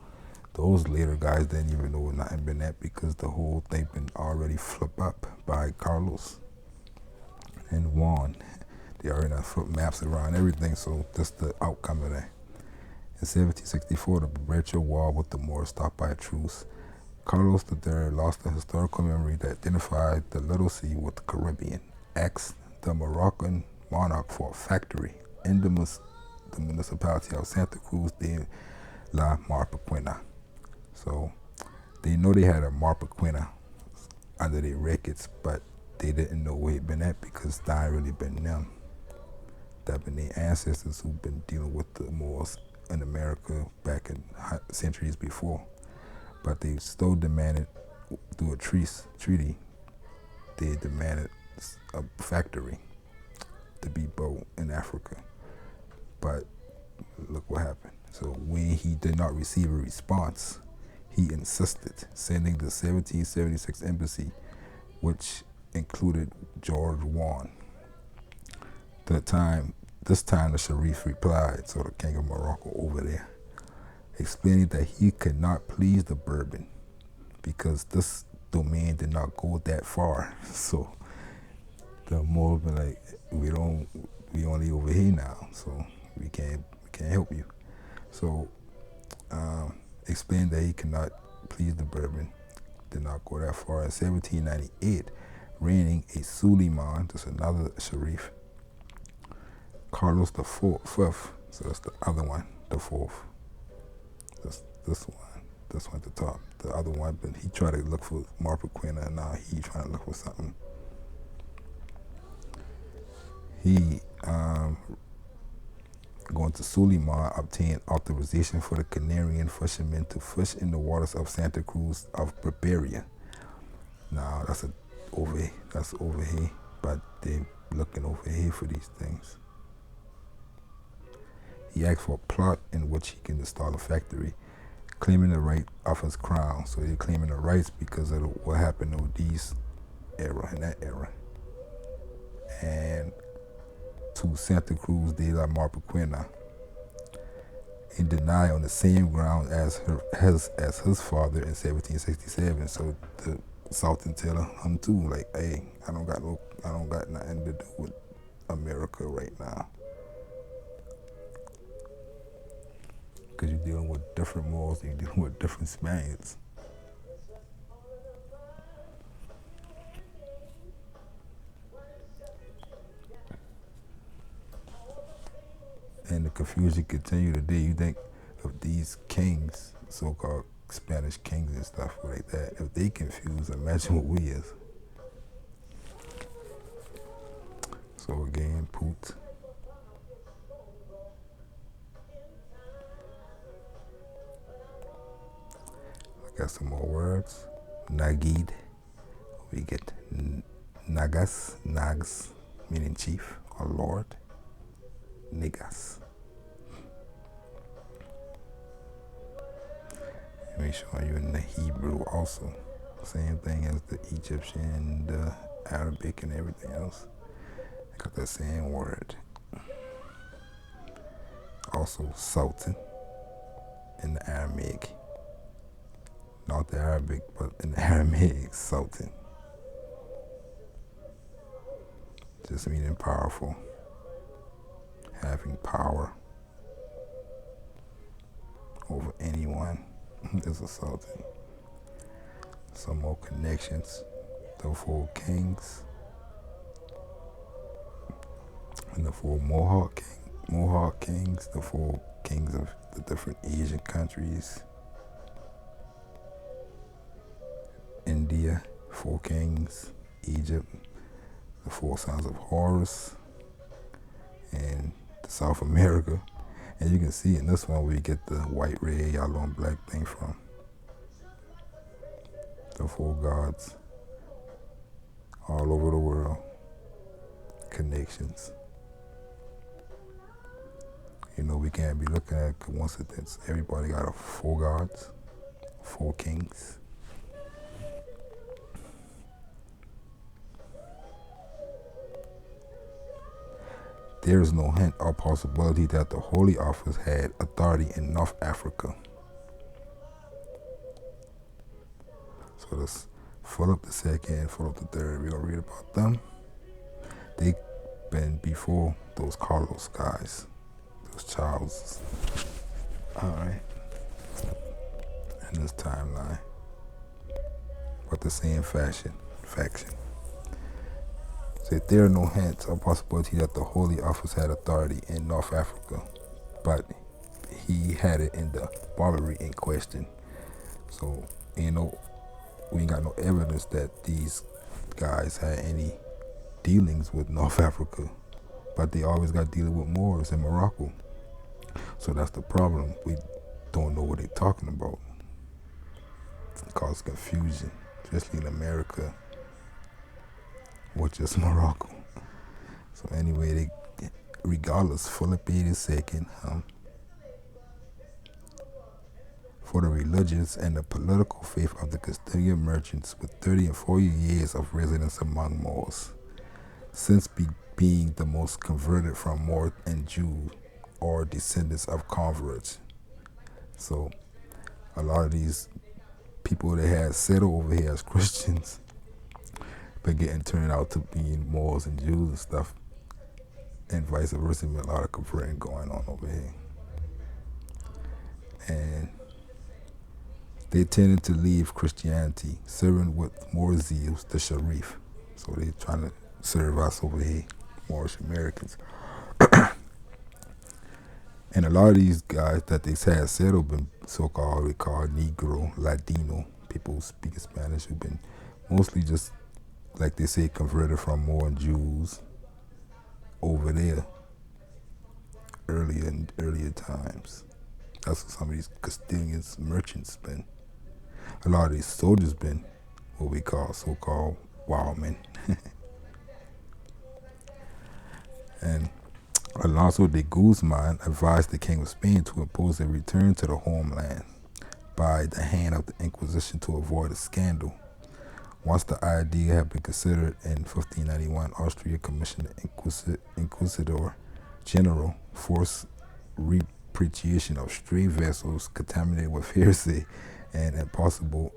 Those later guys didn't even know nothing been that because the whole thing been already flipped up by Carlos and Juan. They already not flip maps around everything, so that's the outcome of that. In 1764, the perpetual war with the Moors stopped by a truce. Carlos III lost the historical memory that identified the Little Sea with the Caribbean, asked the Moroccan monarch for a factory in the municipality of Santa Cruz de la Mar Pequena. So they know they had a Mar Pequena under their records, but they didn't know where it been at because that ain't really been them. That been their ancestors who've been dealing with the Moors in America back in centuries before. But they still demanded, through a treaty, they demanded a factory to be built in Africa. But look what happened. So when he did not receive a response, he insisted, sending the 1776 embassy, which included George Juan. This time the Sharif replied, so the King of Morocco over there, explaining that he could not please the Bourbon because this domain did not go that far. So the Moors been like, we only over here now, so we can't help you. So explained that he could not please the Bourbon, did not go that far. In 1798, reigning a Suleiman, that's another Sharif, Carlos the Fifth, so that's the other one, the fourth. This one at the top. The other one, but he tried to look for Mar Pequena, and now he trying to look for something. He going to Suleiman obtained authorization for the Canarian fishermen to fish in the waters of Santa Cruz of Barbaria. Now that's over here, but they looking over here for these things. He asked for a plot in which he can install a factory, claiming the right of his crown. So they're claiming the rights because of what happened in that era. And to Santa Cruz de la Mar Pequena, and denied on the same ground as his father in 1767. So the Sultan tell him too, like, hey, I don't got nothing to do with America right now. Because you're dealing with different Moors, you're dealing with different Spaniards. And the confusion continued today. You think of these kings, so-called Spanish kings and stuff like that, if they confused, imagine what we is. So again, Punt. I got some more words. Nagid. We get Nagas, meaning chief or lord. Niggas. Make sure you're in the Hebrew also. Same thing as the Egyptian, the Arabic, and everything else. They got that same word. Also, Sultan in the Aramaic. Not the Arabic, but in the Aramaic, Sultan. Just meaning powerful. Having power over anyone is a sultan. Some more connections. The 4 kings and the 4 Mohawk kings, the 4 kings of the different Asian countries. India, four kings, Egypt, the four sons of Horus, and South America. And you can see in this one where you get the white, red, yellow, and black thing from. The four gods all over the world. Connections. You know, we can't be looking at coincidence. Everybody got a four gods, four kings. There is no hint or possibility that the Holy Office had authority in North Africa. So this Philip II and Philip III, we're going to read about them. They've been before those Carlos guys, those Charles. Alright. In this timeline. But the same faction. So there are no hints or possibility that the Holy Office had authority in North Africa, but he had it in the Barbary in question. So, you know, we ain't got no evidence that these guys had any dealings with North Africa, but they always got dealing with Moors in Morocco. So that's the problem. We don't know what they're talking about. It causes confusion, especially in America, with just Morocco. So anyway, regardless, Philip II, for the religious and the political faith of the Castilian merchants with 30 and 40 years of residence among Moors, since being the most converted from Moor and Jew or descendants of converts. So a lot of these people that had settled over here as Christians but getting turned out to being Moors and Jews and stuff, and vice versa. A lot of converting going on over here. And they tended to leave Christianity, serving with more zeal the Sharif. So they're trying to serve us over here, Moorish Americans. And a lot of these guys that they had settled been so-called, they call Negro, Ladino, people speaking Spanish who've been mostly just, like they say, converted from Moor and Jews over there earlier times. That's what some of these Castilian merchants been. A lot of these soldiers been what we call so-called wild men. And Alonso de Guzman advised the King of Spain to impose a return to the homeland by the hand of the Inquisition to avoid a scandal. Once the idea had been considered in 1591, Austria commissioned the Inquisitor General forced repatriation of stray vessels contaminated with heresy and a possible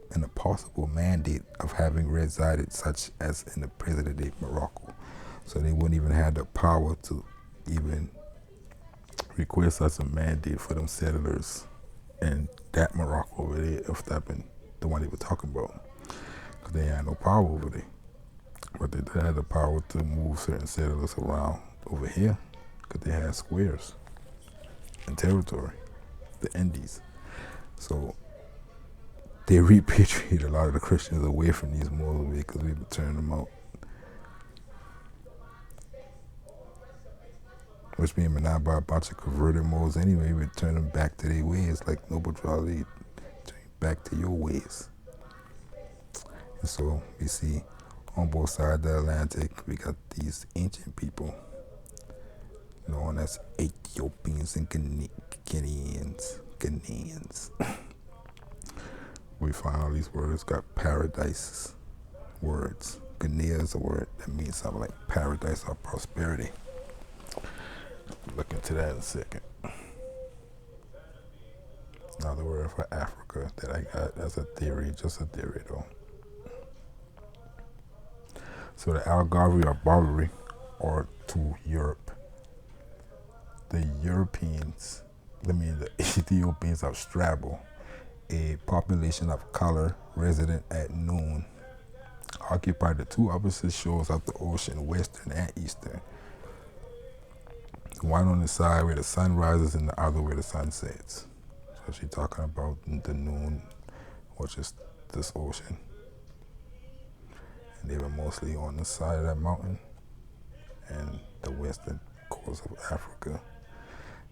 mandate of having resided, such as in the present-day Morocco. So they wouldn't even have the power to even request such a mandate for them settlers in that Morocco over there, if that been the one they were talking about. Because they had no power over there. But they did have the power to move certain settlers around over here, because they had squares and territory, the Indies. So they repatriated a lot of the Christians away from these Moors because we would turn them out. Which means not by a bunch of converted Moors anyway, we turn them back to their ways, like Noble Charlie, turn back to your ways. And so we see on both sides of the Atlantic, we got these ancient people known as Ethiopians and Ghanaians. We find all these words got paradise words. Ghanaian is a word that means something like paradise or prosperity. Look into that in a second. Another word for Africa that I got as a theory, just a theory though. So the Algarve or Barbary, or to Europe. The Europeans, the Ethiopians of Strabo, a population of color resident at noon, occupied the two opposite shores of the ocean, western and eastern. One on the side where the sun rises and the other where the sun sets. So she's talking about the noon, which is this ocean. and they were mostly on the side of that mountain and the western coast of Africa.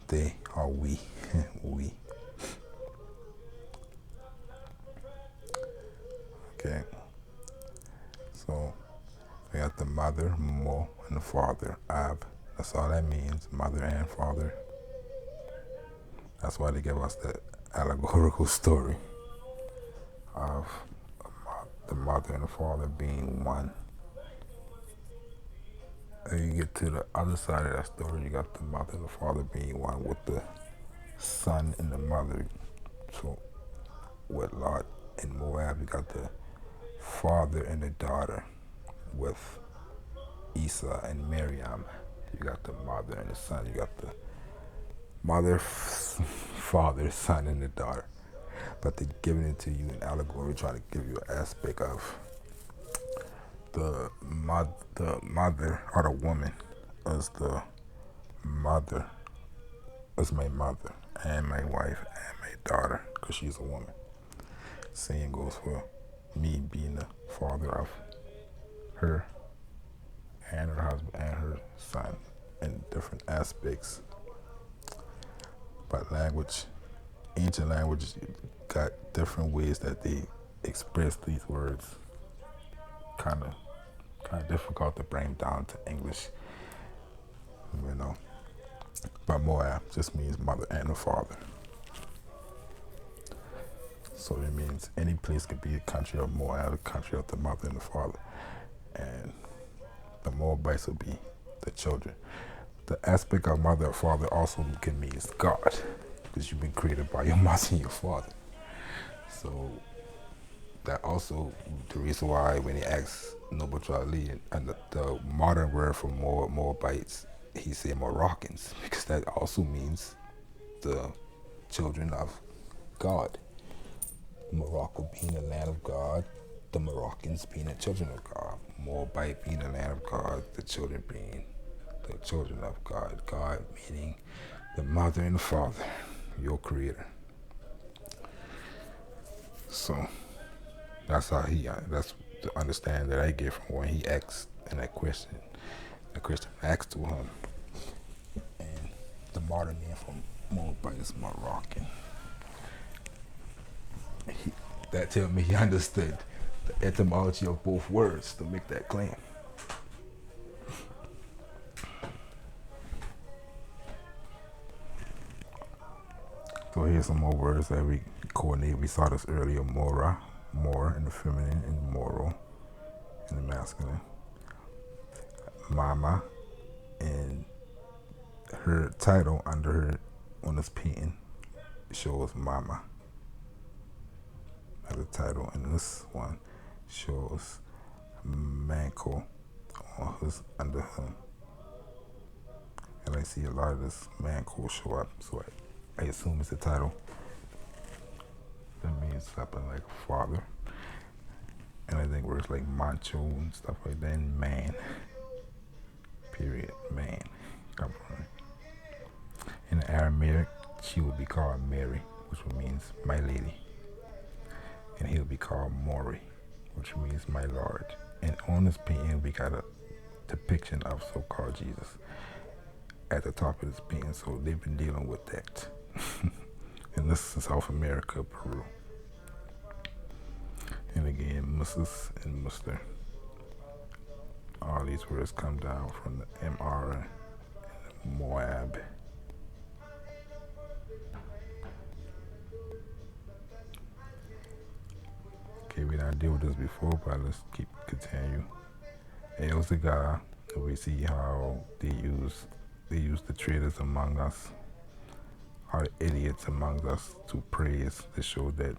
They are we. We. Okay. So we got the mother, Mo, and the father, Ab. That's all that means, mother and father. That's why they give us the allegorical story of the mother and the father being one. And you get to the other side of that story, you got the mother and the father being one with the son and the mother. So with Lot and Moab, you got the father and the daughter. With Esau and Miriam, you got the mother and the son. You got the mother, father, son, and the daughter. But they're giving it to you in allegory, trying to give you an aspect of the mother or the woman as the mother, as my mother and my wife and my daughter, because she's a woman. Same goes for me being the father of her and her husband and her son in different aspects. But language, ancient language, got different ways that they express these words. Kind of difficult to bring down to English, you know. But Moab just means mother and the father. So it means any place could be a country of Moab, a country of the mother and the father. And the Moabites will be the children. The aspect of mother or father also can mean God, because you've been created by your mother and your father. So that also the reason why when he asks Noble Ali and the modern word for Moabites, he said Moroccans, because that also means the children of God. Morocco being the land of God, the Moroccans being the children of God. Moabite being the land of God, the children being the children of God. God meaning the mother and the father, your creator. So that's how that's the understanding that I get from when he asked in that question. The question asked to him. And the modern name from Moabite is Moroccan. That tell me he understood the etymology of both words to make that claim. So here's some more words that we coordinate. We saw this earlier: mora, more in the feminine, and moro in the masculine. Mama, and her title under her on this painting shows Mama. As a title, and this one shows Manco on his under him. And I see a lot of this Manco show up, so I assume it's the title. That means something like father. And I think words like macho and stuff like that, and man. Period. Man. In Aramaic, she would be called Mary, which means my lady. And he'll be called Mori, which means my Lord. And on this painting, we got a depiction of so-called Jesus at the top of this painting, so they've been dealing with that. And this is South America, Peru. And again, Mrs. and Mr. All these words come down from the MR and Moab. Okay, we done deal with this before, but let's continue. El Zagar, we see how they use the traitors among us, or the idiots among us, to praise, to show that,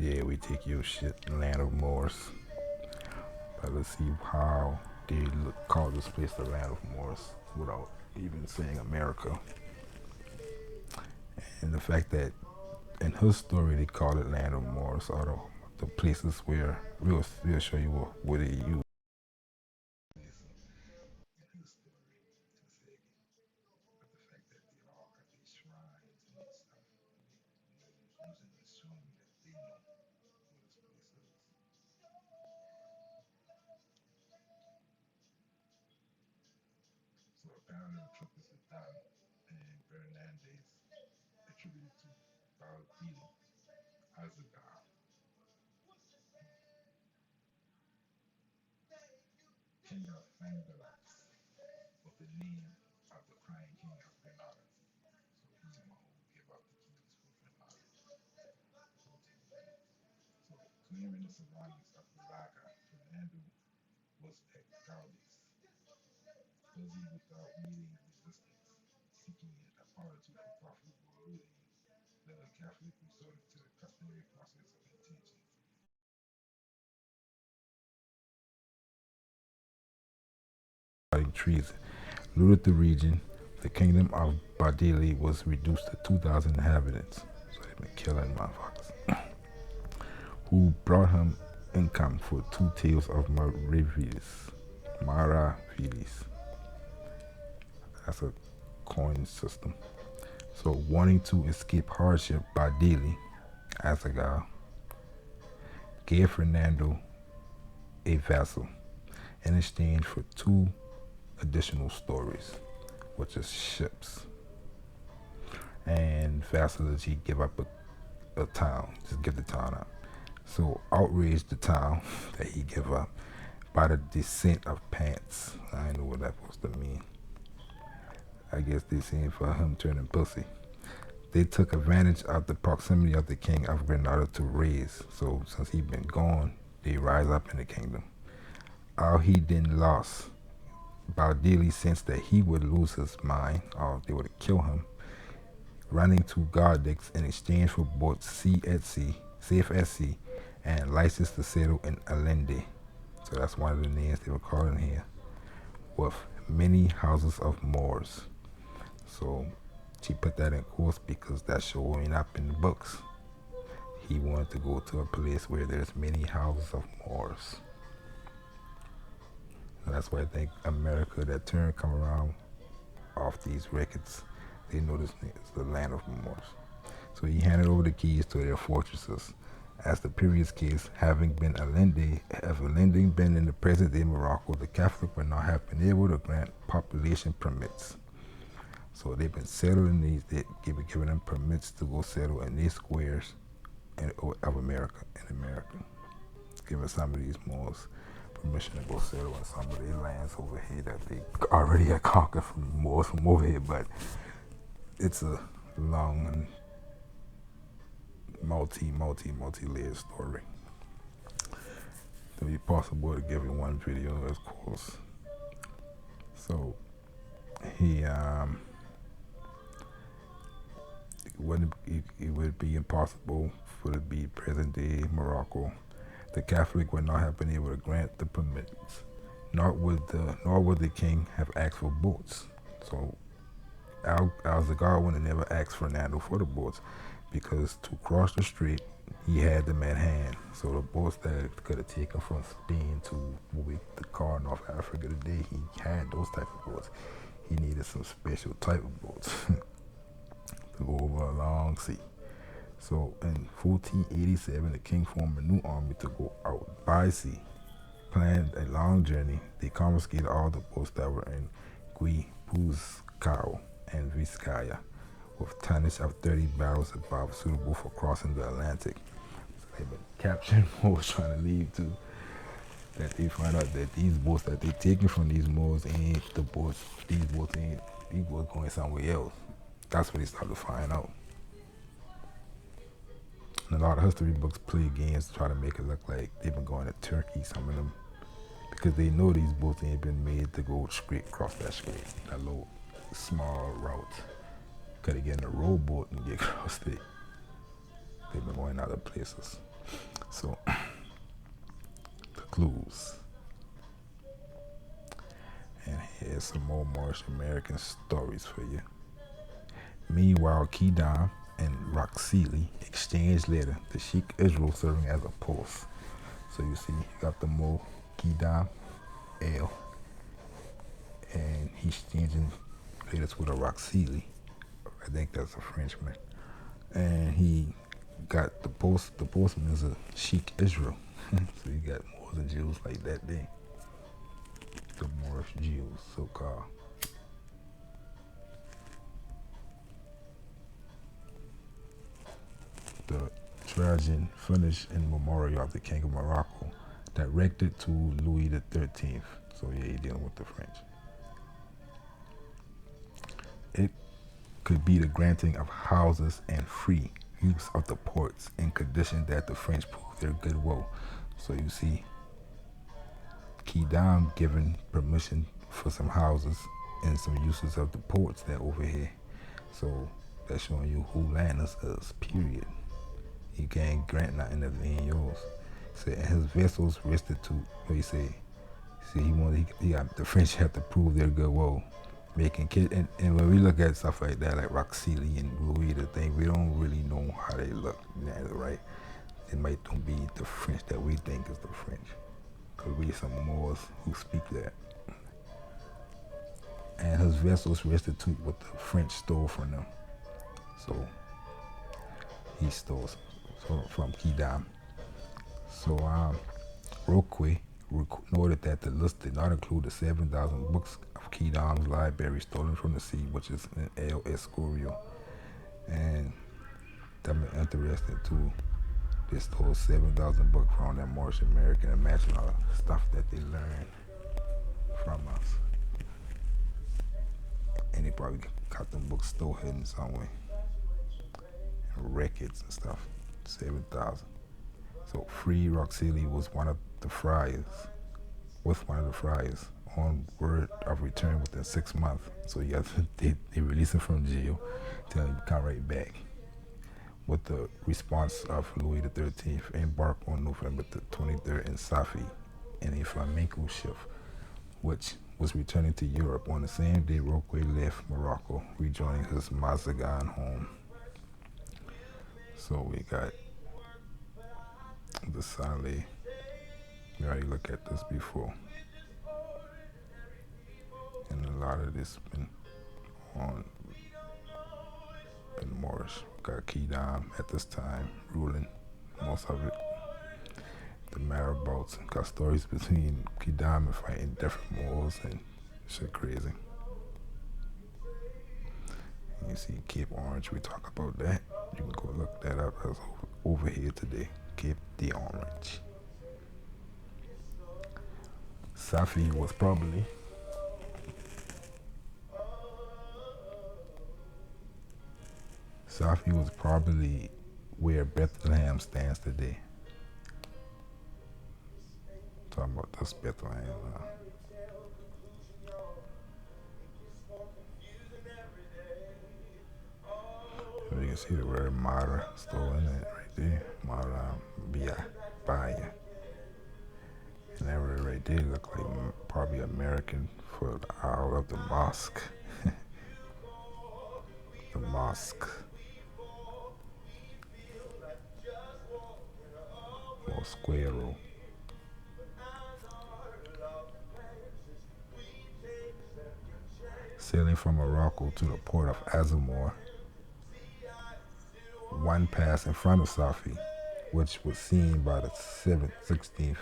yeah, we take your shit, land of Moors. But let's see how they call this place the land of Moors without even saying America. And the fact that in his story they call it land of Moors, or the places where we'll show you what they use. Apparently, the trip is done, and Fernandez attributed to Valentino as a god. King of Fangalas, with the name of the crying king of Granada. So he's the one who gave up the keys for Granada. So clearing the surroundings of Malaga, Fernando was exiled, busy without meeting resistance, seeking an apology for profitable looting. The Catholic resorted to the customary process of intention. Treason. Looted the region. The kingdom of Badili was reduced to 2,000 inhabitants. So they've been killing motherfuckers. Who brought him income for 2 taels of Maravides. That's a coin system. So wanting to escape hardship, Badili, Exile, gave Fernando a vassal in exchange for 2 additional stories, which is ships. And vassalage, he give up a town, just give the town up. So outraged the town that he gave up by the descent of pants. I know what that's supposed to mean. I guess they saying for him turning pussy. They took advantage of the proximity of the king of Granada to raise. So since he'd been gone, they rise up in the kingdom. All he then lost. Baudili sensed that he would lose his mind, or they would kill him, running to Gardex in exchange for both safe at sea, and license to settle in Allende. So that's one of the names they were calling here, with many houses of Moors. So she put that in quotes because that's showing up in the books. He wanted to go to a place where there's many houses of Moors. And that's why I think America, that term come around off these records. They know this is the land of Moors. So he handed over the keys to their fortresses. As the previous case, having been Allende, if Allende been in the present day Morocco, the Catholic would not have been able to grant population permits. So they've been settling these, they've been giving them permits to go settle in these squares of America, in America. Giving some of these Moors permission to go settle in some of their lands over here that they already had conquered from Moors from over here, but it's a long and multi-layered story. It'll be possible to give you one video, of course. So he it would be impossible for it to be present day Morocco. The Catholic would not have been able to grant the permits, nor would the king have asked for boats. So Al-Zagar would have never asked Fernando for the boats, because to cross the strait, he had them at hand. So the boats that could have taken from Spain to moving the car in North Africa today, he had those type of boats. He needed some special type of boats to go over a long sea. So in 1487, the king formed a new army to go out by sea, planned a long journey. They confiscated all the boats that were in Guipuzcoa and Vizcaya, with tonnage of 30 barrels above, suitable for crossing the Atlantic. So they've been capturing Moors trying to leave too. That they find out that these boats that they're taking from these Moors ain't the boats. These boats going somewhere else. That's what they started to find out. And a lot of history books play games to try to make it look like they've been going to Turkey, some of them, because they know these boats ain't been made to go straight across that strait, that little small route. Could have gotten a rowboat and get across there. They've been going other places. So, the clues. And here's some more Moorish American stories for you. Meanwhile, Kidam and Roxili exchanged later, the Sheikh Israel serving as a post. So you see, you got the Mo Kidam L, and he's exchanging letters with a Roxili. I think that's a Frenchman. And he got the postman is a Sheikh Israel. So you got Moors and Jews like that there. The Moorish Jews, so called. the Trajan finished in memorial of the King of Morocco, directed to Louis the 13th. So yeah, you're dealing with the French. It could be the granting of houses and free use of the ports in condition that the French prove their goodwill. So you see, Kidam given permission for some houses and some uses of the ports that over here. So that's showing you who land is, period. He can't grant nothing that ain't yours. So and his vessels restitute. What you say? See, he got the French have to prove their goodwill, making kids. And when we look at stuff like that, like Roxili and Louis, the thing, we don't really know how they look, right? It might not be the French that we think is the French, because we some Moors who speak that. And his vessels restitute what the French stole from them. So he stole from Kidam. So Roque noted that the list did not include the 7,000 books of Kidam's library stolen from the sea, which is in El Escorial. And I'm interested too. They stole 7,000 books from that Moorish American. Imagine all the stuff that they learned from us. And they probably got them books still hidden somewhere. And records and stuff. 7,000. So Free Roxili was one of the friars, on word of return within 6 months. So they released him from jail, tell him to come right back. With the response of Louis the 13th, embarked on November the 23rd in Safi in a flamenco ship, which was returning to Europe. On the same day, Roque left Morocco, rejoining his Mazagan home. So we got the Saleh. We already looked at this before. And a lot of this been on in Moorish. Got Kidam at this time ruling most of it. The marabouts got stories between Kidam and fighting different Moors and shit crazy. And you see Cape Orange, we talk about that. You can go look that up. That's over here today. Cape de Orange. Safi was probably where Bethlehem stands today. Talking about this Bethlehem now. So you can see the word Mara still in it right there. Mara Baya. And that word right there look like probably American for the owl of the mosque. The mosque. Mosquero. Sailing from Morocco to the port of Azamor, one passed in front of Safi, which was seen by the 7th, 16th,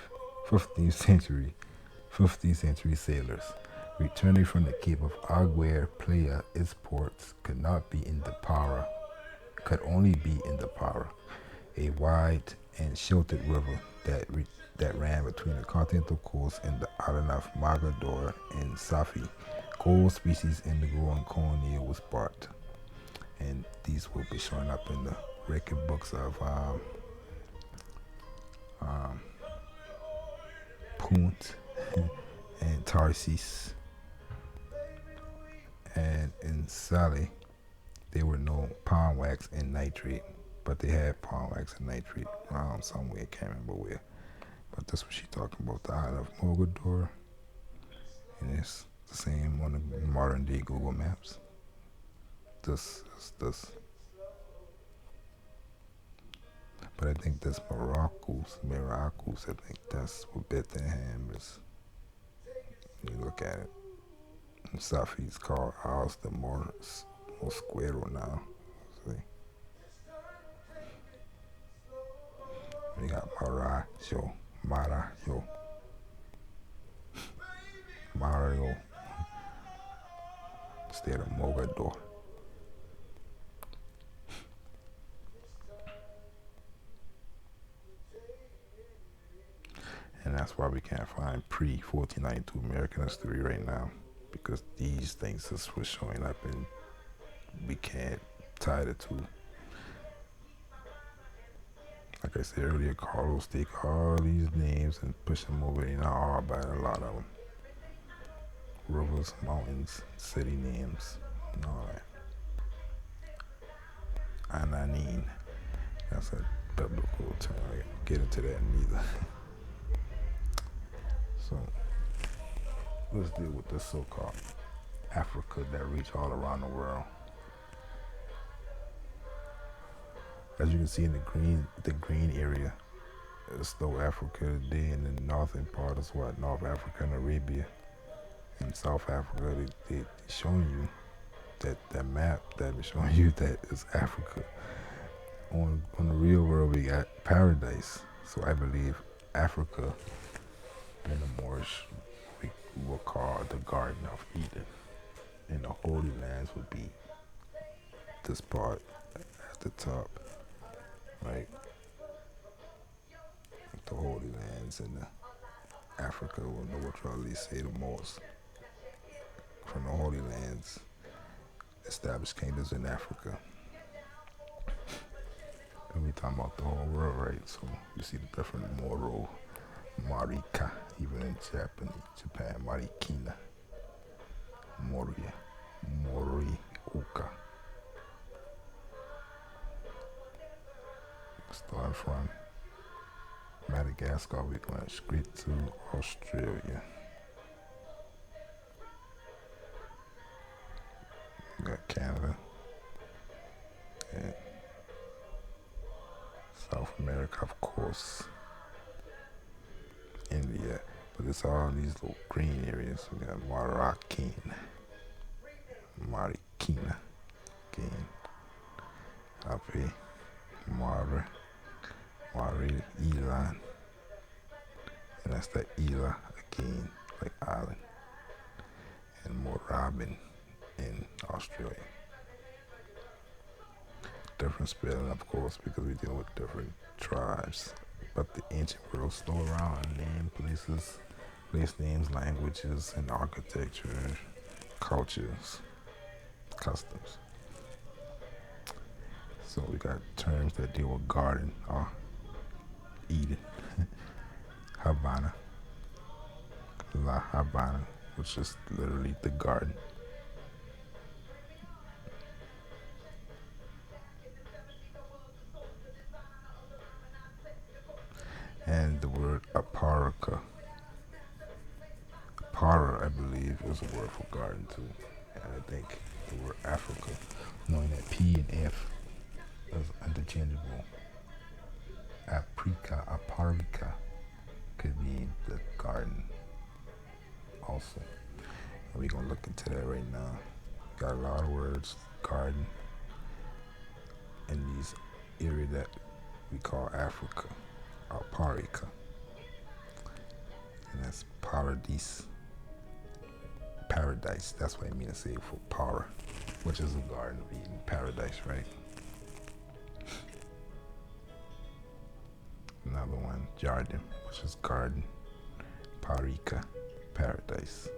15th century sailors. Returning from the Cape of Aguirre Playa, its ports could only be in the Para, a wide and sheltered river that ran between the continental coast and the island of Mogador and Safi. Gold species indigo and Colonial was brought, and these will be showing up in the record books of Punt and Tarshish. And in Saleh, they were no palm wax and nitrate, but they had palm wax and nitrate around somewhere, can't remember where. But that's what she's talking about, the island of Mogador. And it's the same on the modern day Google Maps. This is this. But I think that's Miracles. I think that's what Bethlehem is. You look at it. And Safi's called ours the Mosquero now. See? We got Mario. Instead of Mogador. that's why we can't find pre-1492 American history right now, because these things just were showing up and we can't tie the two. Like I said earlier, Carlos take all these names and push them over. They're not all bad, a lot of them. Rivers, mountains, city names, and all that. Ananin, that's a biblical term. I don't get into that neither. So let's deal with this so-called Africa that reach all around the world. As you can see in the green area, it's still Africa today, and the northern part is what? North Africa and Arabia. In South Africa, they showing you that map that is showing you that it's Africa. On the real world, we got paradise. So I believe Africa in the Moorish we will call the Garden of Eden, and the Holy Lands would be this part at the top, right? The Holy Lands and the Africa will know what y'all really say the most. From the Holy Lands, established kingdoms in Africa. And we talking about the whole world, right? So you see the different Moro, Marika, even in Japan, Marikina, Moria, Morioka. Starting from Madagascar, we're going straight to Australia. We got Canada and South America, of course, India, but it's all these little green areas. We got Marikina, again, Ape, Mari, Elan, and that's the Ela again, like island, and Morabin in Australia. Different spelling, of course, because we deal with different tribes. But the ancient world still around, name, places, place names, languages, and architecture, cultures, customs. So we got terms that deal with garden or Eden, Habana, La Habana, which is literally the garden. And the word aparika. Para, I believe, is a word for garden too. And I think the word Africa, knowing that P and F is interchangeable. Aparika could mean the garden also. And we're going to look into that right now. Got a lot of words, garden, in these area that we call Africa. Aparika, and that's paradise. That's what I mean to say for para, which is a garden of Eden, paradise, right? Another one, Jardim, which is garden. Parika, paradise,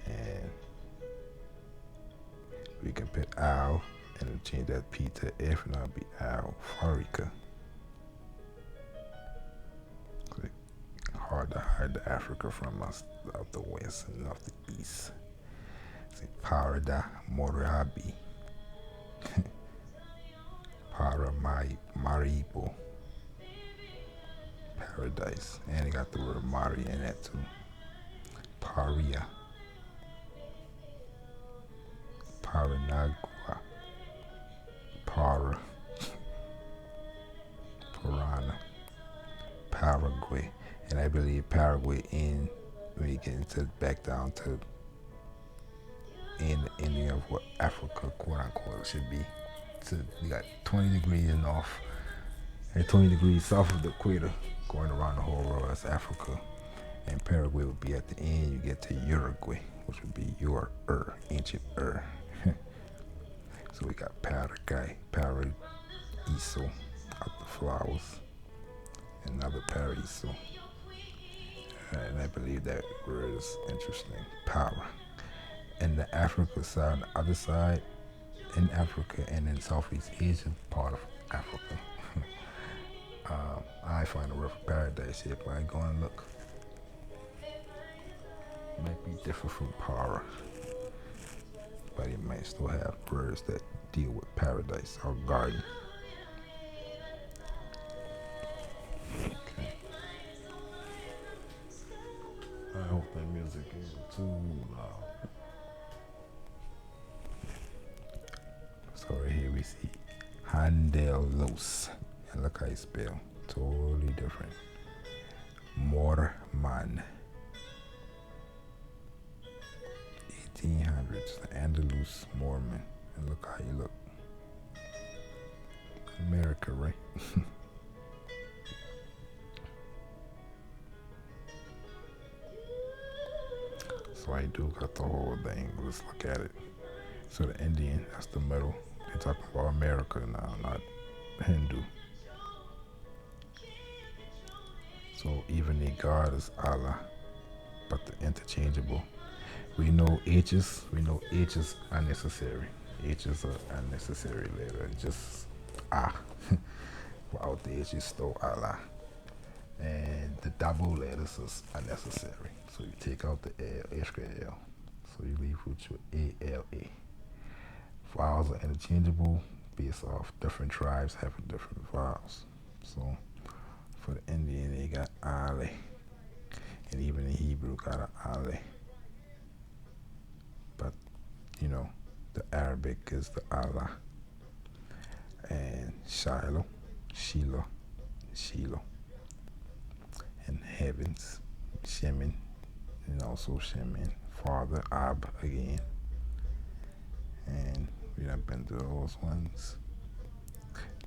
and we can put Al and change that P to F, and that'll be Al Farika. Hard to hide the Africa from us out the west and off the east. Say Parada Morabi. Maribo. Paradise. And they got the word Mari in that too. Paria. Paranagua. Para. Parana. Paraguay. And I believe Paraguay in, when you get into back down to in the ending of what Africa, quote unquote, should be. So you got 20 degrees north and 20 degrees south of the equator going around the whole world. That's Africa. And Paraguay would be at the end. You get to Uruguay, which would be your ancient So we got Paraguay, Paraiso, out the flowers, another Paraiso. And I believe that word is interesting. Power. And the Africa side, on the other side, in Africa and in Southeast Asia part of Africa, I find the word for paradise here, but I go and look. It might be different from power, but it might still have words that deal with paradise or garden. Okay. I hope that music isn't too loud. So right here we see Handelos. And look how you spell. Totally different. Morman. 1800s. The Andalus Mormon. And look how you look. America, right? So I do got the whole thing. Let's look at it. So the Indian, that's the middle. They're talking about America now, not Hindu. So even the God is Allah, but the interchangeable. We know H's are necessary. H's are unnecessary later. Just ah. Without the H, you still Allah. And the double letters is unnecessary. So you take out the L, extra L. So you leave with your A-L-A. Vowels are interchangeable based off different tribes having different vowels. So for the Indian, they got Ale. And even in Hebrew, got an Ale. But, you know, the Arabic is the Allah. And Shiloh, Shiloh, Shiloh. And heavens, Shemin, and also Shemin. Father, Ab again. And we done been through those ones.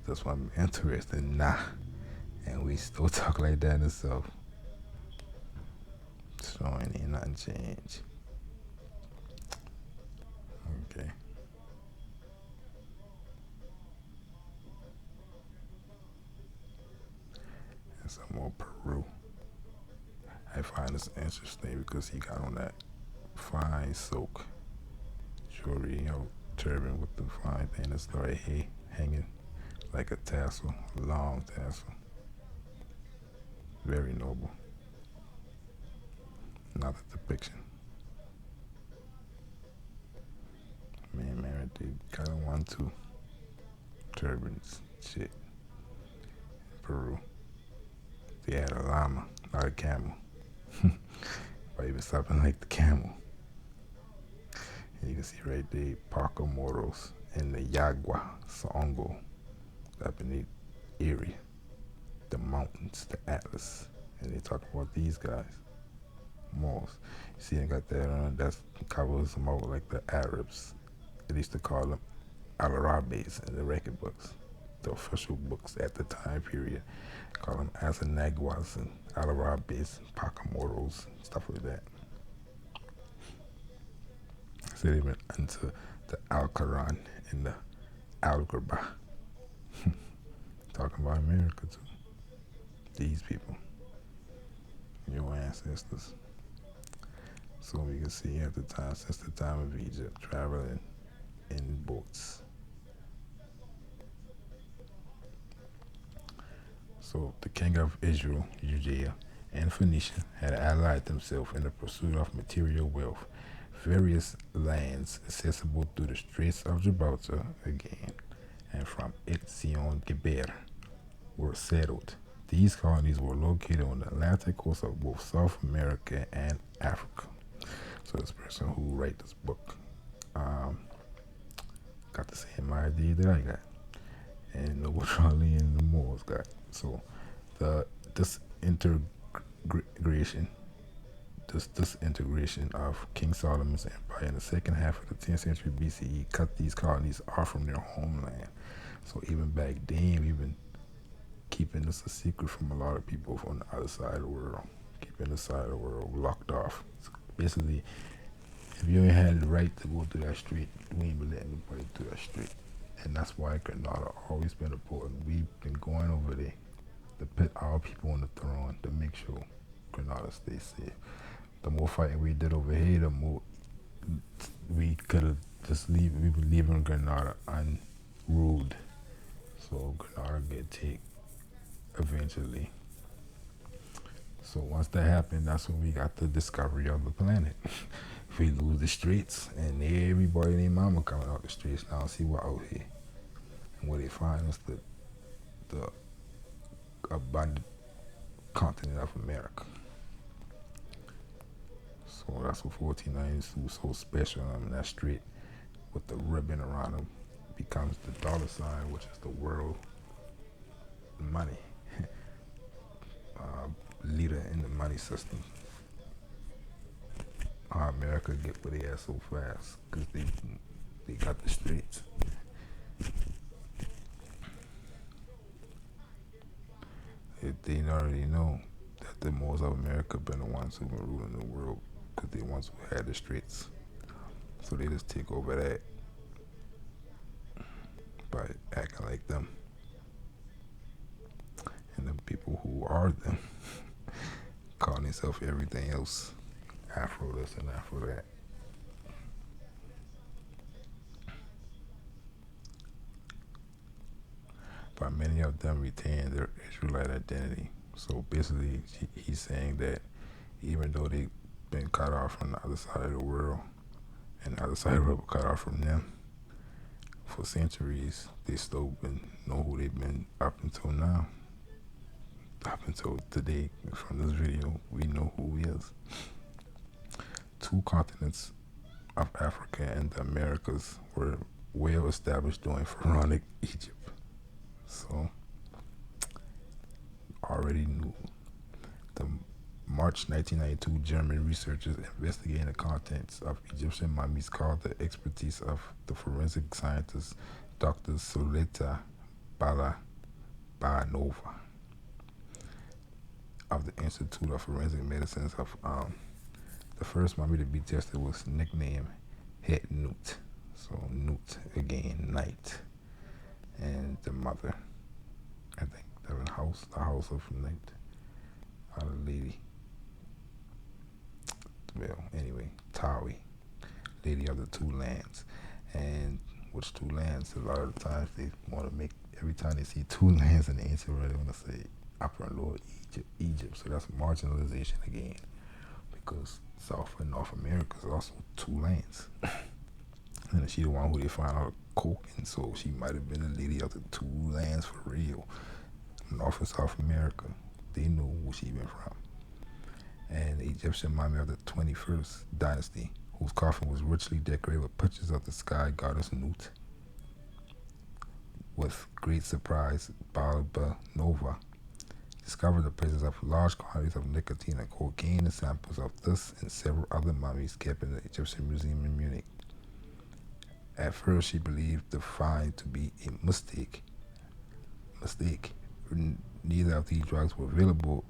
This one I'm interested in, nah. And we still talk like that in the South. So ain't nothing change. Okay. And some more Peru. I find this interesting because he got on that fine silk jewelry, turban with the fine thing that started hanging like a tassel, a long tassel. Very noble. Not a depiction. Man, they got on one too. Turbans, shit. Peru. They had a llama, not a camel. Or even something like the camel. And you can see right there, Parker Moros and the Jaguar, Songo, up in the area, the mountains, the Atlas. And they talk about these guys, Moors. You see, they got that on, that covers them out like the Arabs. They used to call them Al-Arabis in the record books, the official books at the time period. Call them Azanaguas and Al-Arabis, Pacamoros, stuff like that. So they went into the Al-Quran and the Al-Ghurba. Talking about America too. These people, your ancestors. So we can see at the time, since the time of Egypt, traveling in boats. So the king of Israel, Judea, and Phoenicia had allied themselves in the pursuit of material wealth. Various lands accessible through the Straits of Gibraltar again, and from Etzion Geber were settled. These colonies were located on the Atlantic coast of both South America and Africa. So this person who wrote this book got the same idea that I got, and what Charlie and the Moors got. So this integration of King Solomon's empire in the second half of the 10th century BCE cut these colonies off from their homeland. So even back then, we've been keeping this a secret from a lot of people from the other side of the world, keeping this side of the world locked off. So basically, if you ain't had the right to go through that street, we ain't been letting anybody through that street. And that's why Grenada always been important. We've been going over there to put our people on the throne to make sure Grenada stays safe. The more fighting we did over here, the more we could have we were leaving Grenada unruled. So Grenada get taken eventually. So once that happened, that's when we got the discovery of the planet. We lose the streets, and everybody and their mama coming out the streets now. See what out here, and what they find is the abundant continent of America. So that's what 1492 was so special. I mean, that street with the ribbon around them becomes the dollar sign, which is the world money leader in the money system. How America get where they at so fast? Because they got the streets. They already know that the Moors of America been the ones who've been ruling the world, because they ones who had the streets. So they just take over that by acting like them. And the people who are them calling themselves everything else. Afro this and Afro that. But many of them retain their Israelite identity. So basically, he's saying that even though they've been cut off from the other side of the world, and the other side of the world cut off from them, for centuries, they still know who they've been up until now. Up until today, from this video, we know who he is. 2 continents of Africa and the Americas were well established during Pharaonic Egypt. So, already knew. The March 1992 German researchers investigating the contents of Egyptian mummies called the expertise of the forensic scientist Dr. Soleta Balabanova of the Institute of Forensic Medicines of the first mummy to be tested was nicknamed Het Nut. So Nut again, night. And the mother, I think the house of night. Our lady. Well, anyway, Tawi, lady of the 2 lands. And which 2 lands? A lot of the times they want to make, every time they see 2 lands in the ancient world, they want to say Upper and Lower Egypt. So that's marginalization again, because South and North America is also 2 lands. And she the one who they find out coke, and so she might have been the lady of the 2 lands for real. North and South America, they know where she been from. And the Egyptian mummy of the 21st dynasty, whose coffin was richly decorated with pictures of the sky goddess Nut. With great surprise, Balabanova discovered the presence of large quantities of nicotine and cocaine and samples of this and several other mummies kept in the Egyptian Museum in Munich. At first, she believed the find to be a mistake. Neither of these drugs were available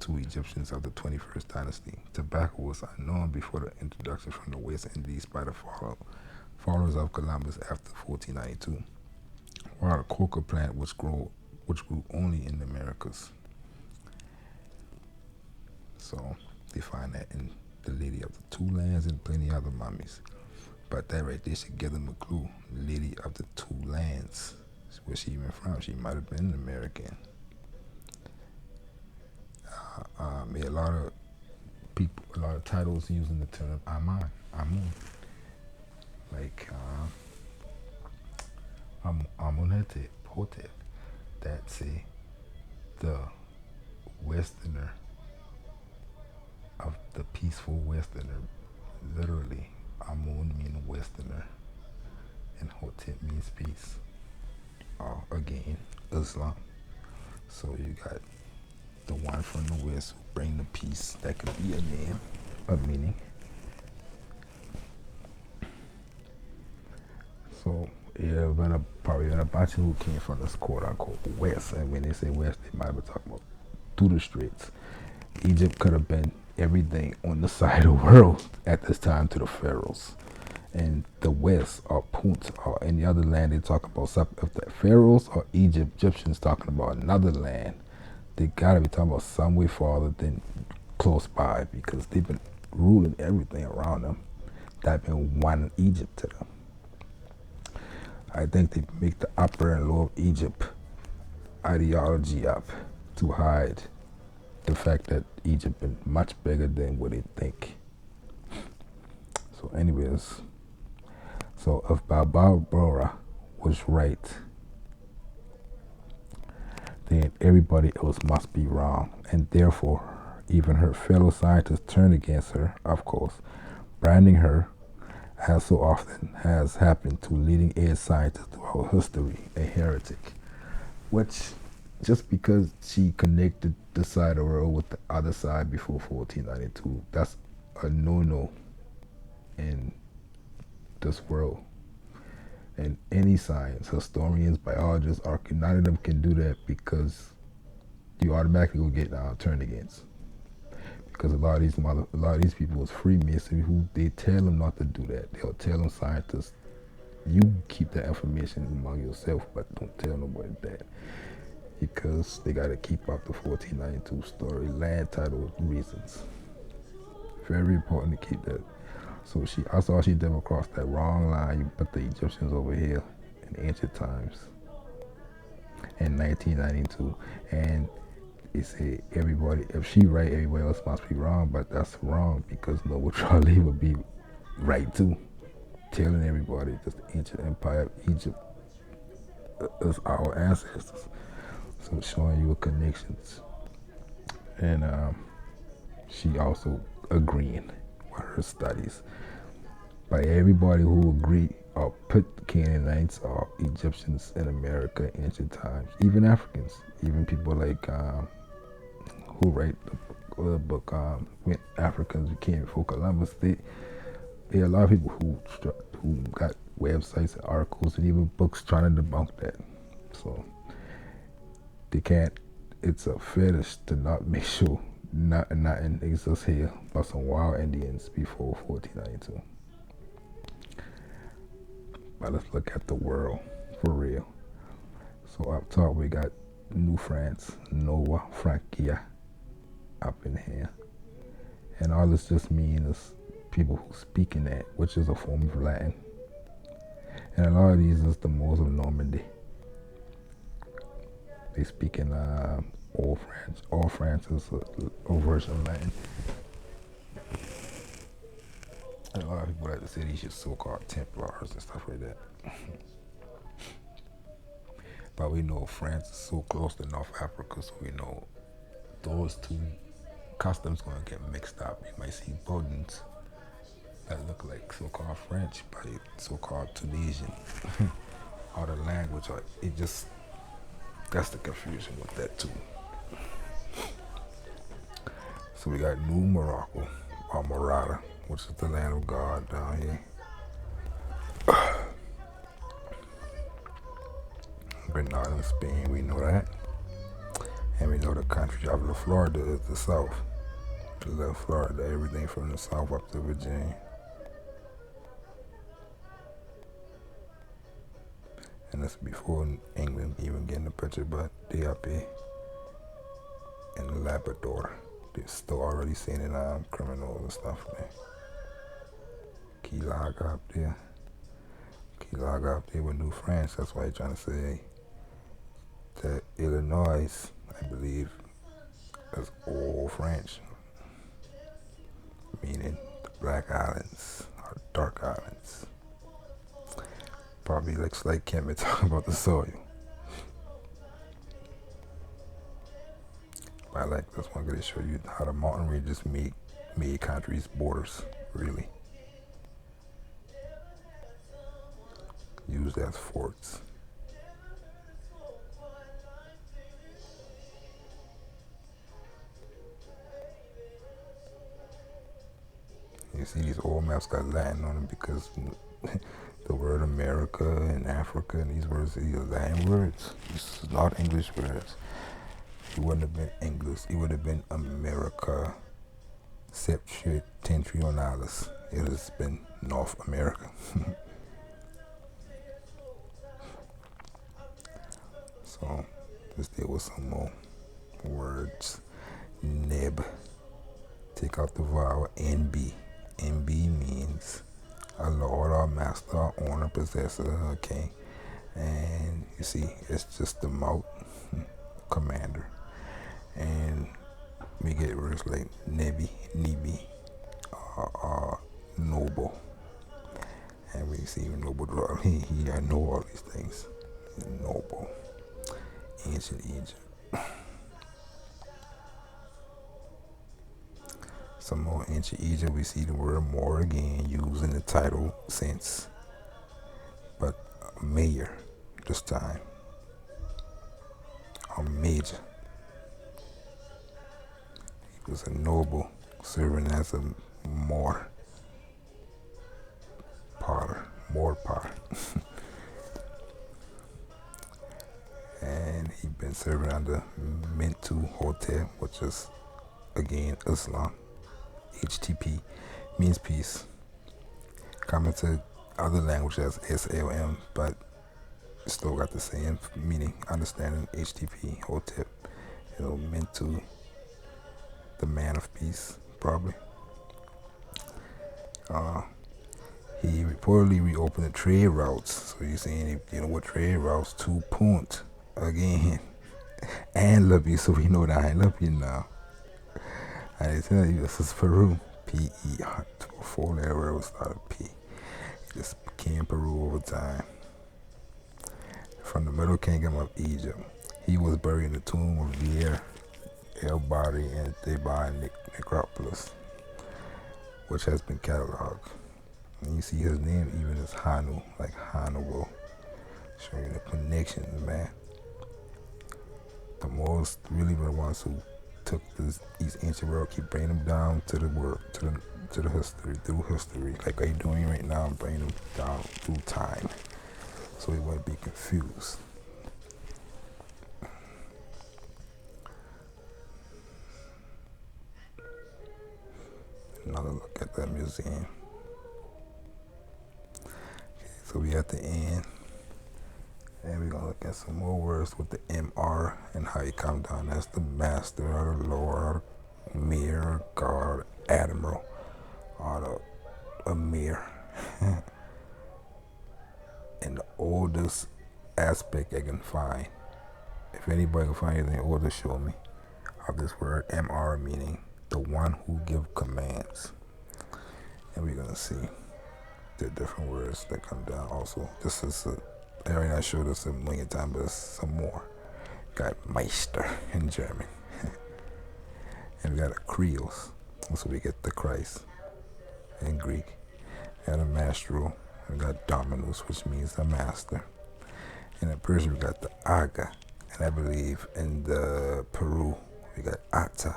to Egyptians of the 21st dynasty. Tobacco was unknown before the introduction from the West Indies by the followers of Columbus after 1492, while the coca plant which grew only in the Americas. So they find that in the Lady of the 2 Lands and plenty other mummies. But that right there should give them a clue. Lady of the 2 Lands. Where she even from? She might have been an American. Made a lot of people, a lot of titles using the term Amun. Like Amunhotep. That's the Westerner of the peaceful Westerner. Literally, Amun means Westerner, and Hotep means peace. Again, Islam. So you got the one from the West who bring the peace. That could be a name, a meaning. So yeah, probably been a bunch who came from this quote unquote West. And when they say West, they might be talking about through the streets. Egypt could have been everything on the side of the world at this time to the pharaohs. And the West, or Punt, or any other land, they talk about something. If the pharaohs or Egyptians talking about another land, they gotta be talking about some way farther than close by because they've been ruling everything around them. They've been one Egypt to them. I think they make the upper and lower Egypt ideology up to hide the fact that Egypt is much bigger than what they think. So anyways, so if Barbara was right, then everybody else must be wrong, and therefore even her fellow scientists turn against her, of course, branding her, as so often has happened to leading edge scientists throughout history, a heretic. Which, just because she connected the side of the world with the other side before 1492, that's a no-no in this world. And any science, historians, biologists, none of them can do that because you automatically will get turned against. Because a lot of these people was Freemasons who they tell them not to do that. They'll tell them scientists, you keep that information among yourself, but don't tell nobody that. Because they got to keep up the 1492 story, land title reasons. Very important to keep that. So I saw she double crossed that wrong line. You put the Egyptians over here in ancient times in 1992, and they say everybody, if she right, everybody else must be wrong, but that's wrong because Noble would be right too, telling everybody just the ancient empire of Egypt is our ancestors. So showing you connections, and she also agreeing with her studies. By everybody who agree or put Canaanites or Egyptians in America in ancient times, even Africans, even people like who write the book when Africans became before Columbus. There are a lot of people who got websites and articles and even books trying to debunk that. So they can't. It's a fetish to not make sure nothing exists here but some wild Indians before 1492. But let's look at the world for real. So up top we got New France, Nova Francia up in here. And all this just means is people who speak in that, which is a form of Latin. And a lot of these is the Moors of Normandy. They speak in all French. All France is a version of Latin. And a lot of people like to say these are so-called Templars and stuff like that. But we know France is so close to North Africa, so we know those two customs going to get mixed up. You might see buildings that look like so-called French, but it's so-called Tunisian. Or the language, or it just, that's the confusion with that too. So we got New Morocco, or Morada, which is the land of God down here. Grenada in Spain, we know that. And we know the country of La Florida is the south. La Florida, everything from the south up to Virginia. And that's before England even getting the picture, but they up here in Labrador. They're still already seeing it criminals and stuff there. Key Largo up there. Key Largo up there with New France. That's why you're trying to say that Illinois, I believe, is all French. Meaning the Black Islands or Dark Islands. Probably looks like Kemet talking about the soil. But I like this one because it show you how the mountain ranges made countries' borders, really. Used as forts. You see these old maps got Latin on them because the word America and Africa and these words are Latin words. This is not English words. It wouldn't have been English. It would have been America Septentrionalis. It has been North America. So let's deal with some more words. Neb. take out the vowel NB. NB means a lord or master or owner, possessor, or king. And you see, it's just the mouth, commander. And we get words like Nebi, Nibi, noble. And we see noble, he know all these things. Noble. Ancient Egypt. Some more ancient Egypt, we see the word more again used in the title sense, but mayor this time, a major. He was a noble serving as a more potter. And he'd been serving under Mentu Hotep, which is again Islam. HTP means peace. Common to other languages as SLM, but still got the same meaning. Understanding HTP, Hotep, meant to the man of peace, probably. He reportedly reopened the trade routes. So you're saying, what trade routes to Punt again, and Libya. So we know that I ain't Libya now. I didn't tell you this is Peru. P-E-R. Before that word was started P. It just became Peru over time. From the Middle Kingdom of Egypt. He was buried in the tomb of Vier El Bari and Theban Necropolis, which has been cataloged. And you see his name even as Hanu, like Hannibal. Showing you the connections, man. The Moors really were the ones who took these ancient world, keep bringing them down to the world, to the history, through history, like they're doing right now, and bringing them down through time, so we wouldn't be confused. Another look at that museum. Okay, so we at the end, and we're gonna look at some more words with the MR and how you come down as the master or the lord, mayor, god, admiral, or the emir. And the oldest aspect I can find, if anybody can find anything older, show me, of this word MR, meaning the one who give commands. And we're gonna see the different words that come down also. This is I already showed us a million times, but there's some more. Got Meister in German. And we got a Krios. So we get the Christ in Greek. We got a Mastro. We got Dominus, which means the master. And in Persian, we got the Aga. And I believe in the Peru, we got Ata.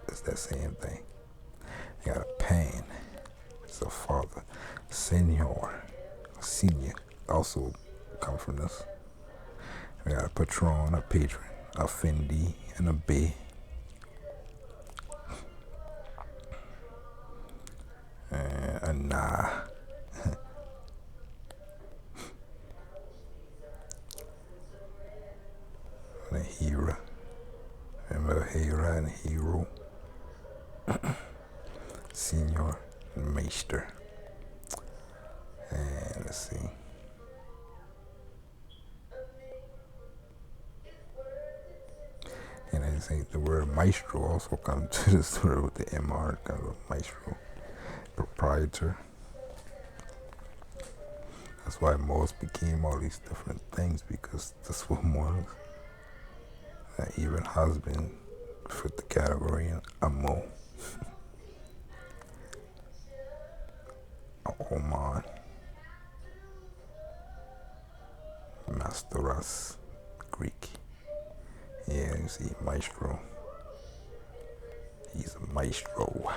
It's that same thing. We got a Pan. It's a father. Senior. Senior. Also come from this. We got a patron, a patron, a Fendi, and a Bey. And a Na. And a Hera. Remember Hera and Hero. Senior and Meister. And let's see. And I think the word maestro also comes to this word with the MR, kind of maestro, proprietor. That's why most became all these different things, because this was more even husband fit the category in Amo. Oman. Masteras, Greek. Yeah, you see, maestro. He's a maestro.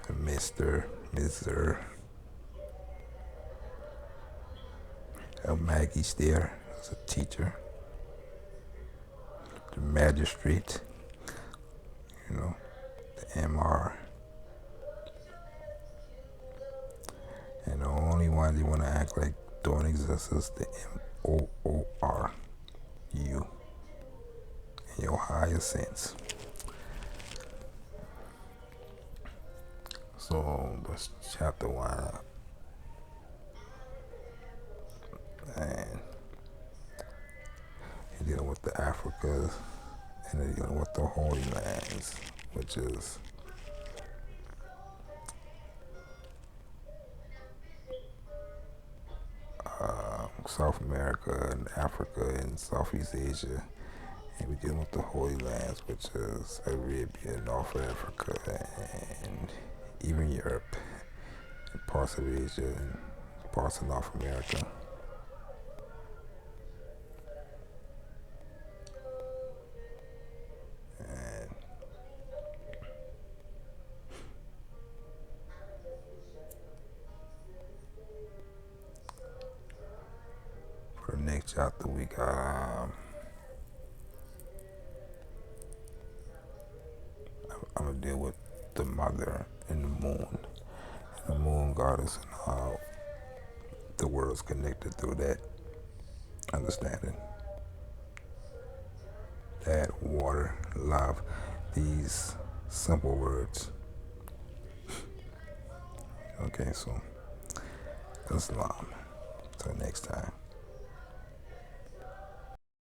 A Mr. A Magister is a teacher. The magistrate. The MR. And the only one you want to act like don't exist is the MOOR. You. In your higher sense. So that's chapter 1. And you're dealing with the Africas, and then you're dealing with the Holy Lands, which is South America and Africa and Southeast Asia. And we're dealing with the Holy Lands, which is Arabia, North Africa, and even Europe, and parts of Asia, and parts of North America. And for the next chapter, we got I'm gonna deal with the mother and the moon goddess, and how the world's connected through that understanding. That water, love, these simple words. Okay, so Islam. Till next time.